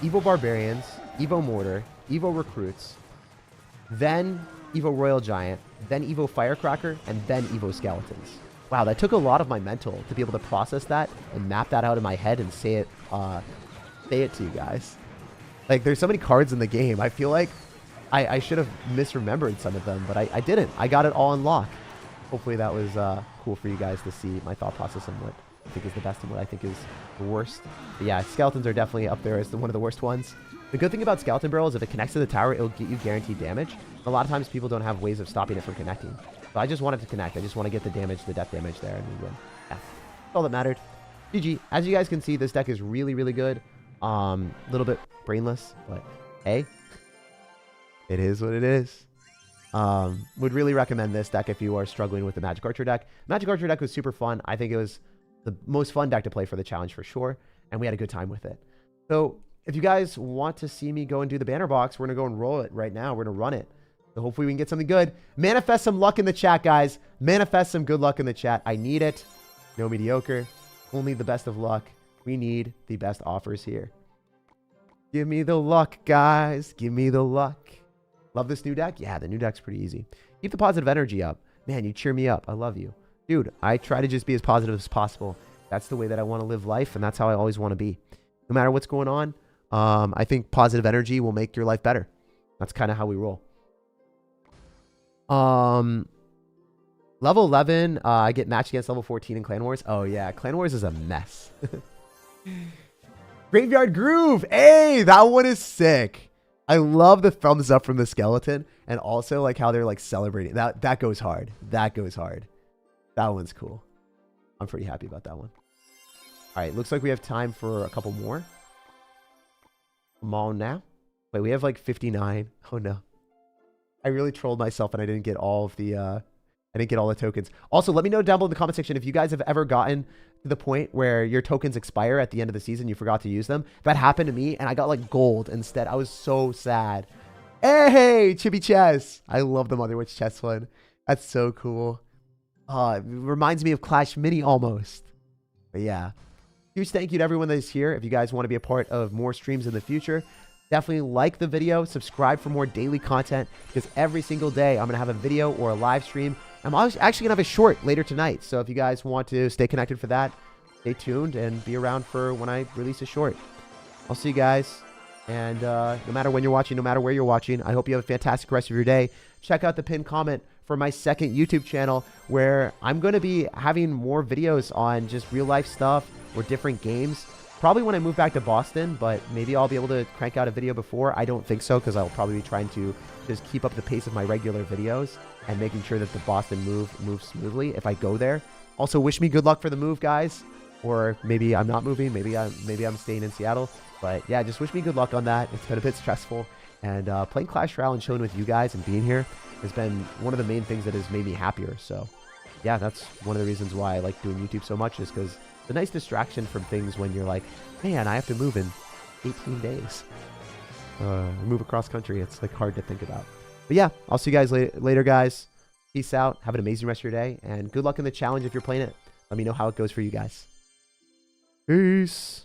Evo Barbarians, Evo Mortar, Evo Recruits, then Evo Royal Giant, then Evo Firecracker, and then Evo Skeletons. Wow, that took a lot of my mental to be able to process that and map that out in my head and say it to you guys. Like, there's so many cards in the game. I feel like I should have misremembered some of them, but I didn't. I got it all in lock. Hopefully that was cool for you guys to see my thought process on what I think is the best and what I think is the worst. But yeah, skeletons are definitely up there as one of the worst ones. The good thing about Skeleton Barrel is if it connects to the tower, it'll get you guaranteed damage. A lot of times people don't have ways of stopping it from connecting. So I just wanted to connect. I just want to get the damage, the death damage there, and we win. Yeah, that's all that mattered. GG. As you guys can see, this deck is really, really good. A little bit brainless, but hey, it is what it is. Would really recommend this deck if you are struggling with the Magic Archer deck. Magic Archer deck was super fun. I think it was the most fun deck to play for the challenge for sure, and we had a good time with it. So if you guys want to see me go and do the banner box, we're going to go and roll it right now. We're going to run it. So hopefully we can get something good. Manifest some luck in the chat, guys. Manifest some good luck in the chat. I need it. No mediocre. Only the best of luck. We need the best offers here. Give me the luck, guys. Give me the luck. Love this new deck? Yeah, the new deck's pretty easy. Keep the positive energy up. Man, you cheer me up. I love you. Dude, I try to just be as positive as possible. That's the way that I want to live life, and that's how I always want to be. No matter what's going on, I think positive energy will make your life better. That's kind of how we roll. Level 11, I get matched against level 14 in Clan Wars. Oh yeah, Clan Wars is a mess. Graveyard Groove. Hey, that one is sick. I love the thumbs up from the skeleton, and also like how they're like celebrating. That goes hard. That goes hard. That one's cool. I'm pretty happy about that one. All right, looks like we have time for a couple more. Come on now. Wait, we have like 59. Oh no. I really trolled myself and I didn't get all of the tokens. Also, let me know down below in the comment section if you guys have ever gotten to the point where your tokens expire at the end of the season, you forgot to use them. That happened to me and I got like gold instead. I was so sad. Hey, Chibi Chess. I love the Mother Witch chess one. That's so cool. It reminds me of Clash Mini almost. But yeah. Huge thank you to everyone that is here. If you guys want to be a part of more streams in the future, definitely like the video, subscribe for more daily content, because every single day I'm going to have a video or a live stream. I'm actually going to have a short later tonight. So if you guys want to stay connected for that, stay tuned and be around for when I release a short. I'll see you guys. And no matter when you're watching, no matter where you're watching, I hope you have a fantastic rest of your day. Check out the pinned comment for my second YouTube channel, where I'm going to be having more videos on just real life stuff or different games. Probably when I move back to Boston, but maybe I'll be able to crank out a video before. I don't think so, because I'll probably be trying to just keep up the pace of my regular videos and making sure that the Boston move moves smoothly if I go there. Also, wish me good luck for the move, guys. Or maybe I'm not moving. Maybe I'm staying in Seattle. But yeah, just wish me good luck on that. It's been a bit stressful. And playing Clash Royale and chilling with you guys and being here has been one of the main things that has made me happier. So yeah, that's one of the reasons why I like doing YouTube so much, is because it's a nice distraction from things when you're like, man, I have to move in 18 days. Move across country. It's like hard to think about. But yeah, I'll see you guys later, guys. Peace out. Have an amazing rest of your day. And good luck in the challenge if you're playing it. Let me know how it goes for you guys. Peace.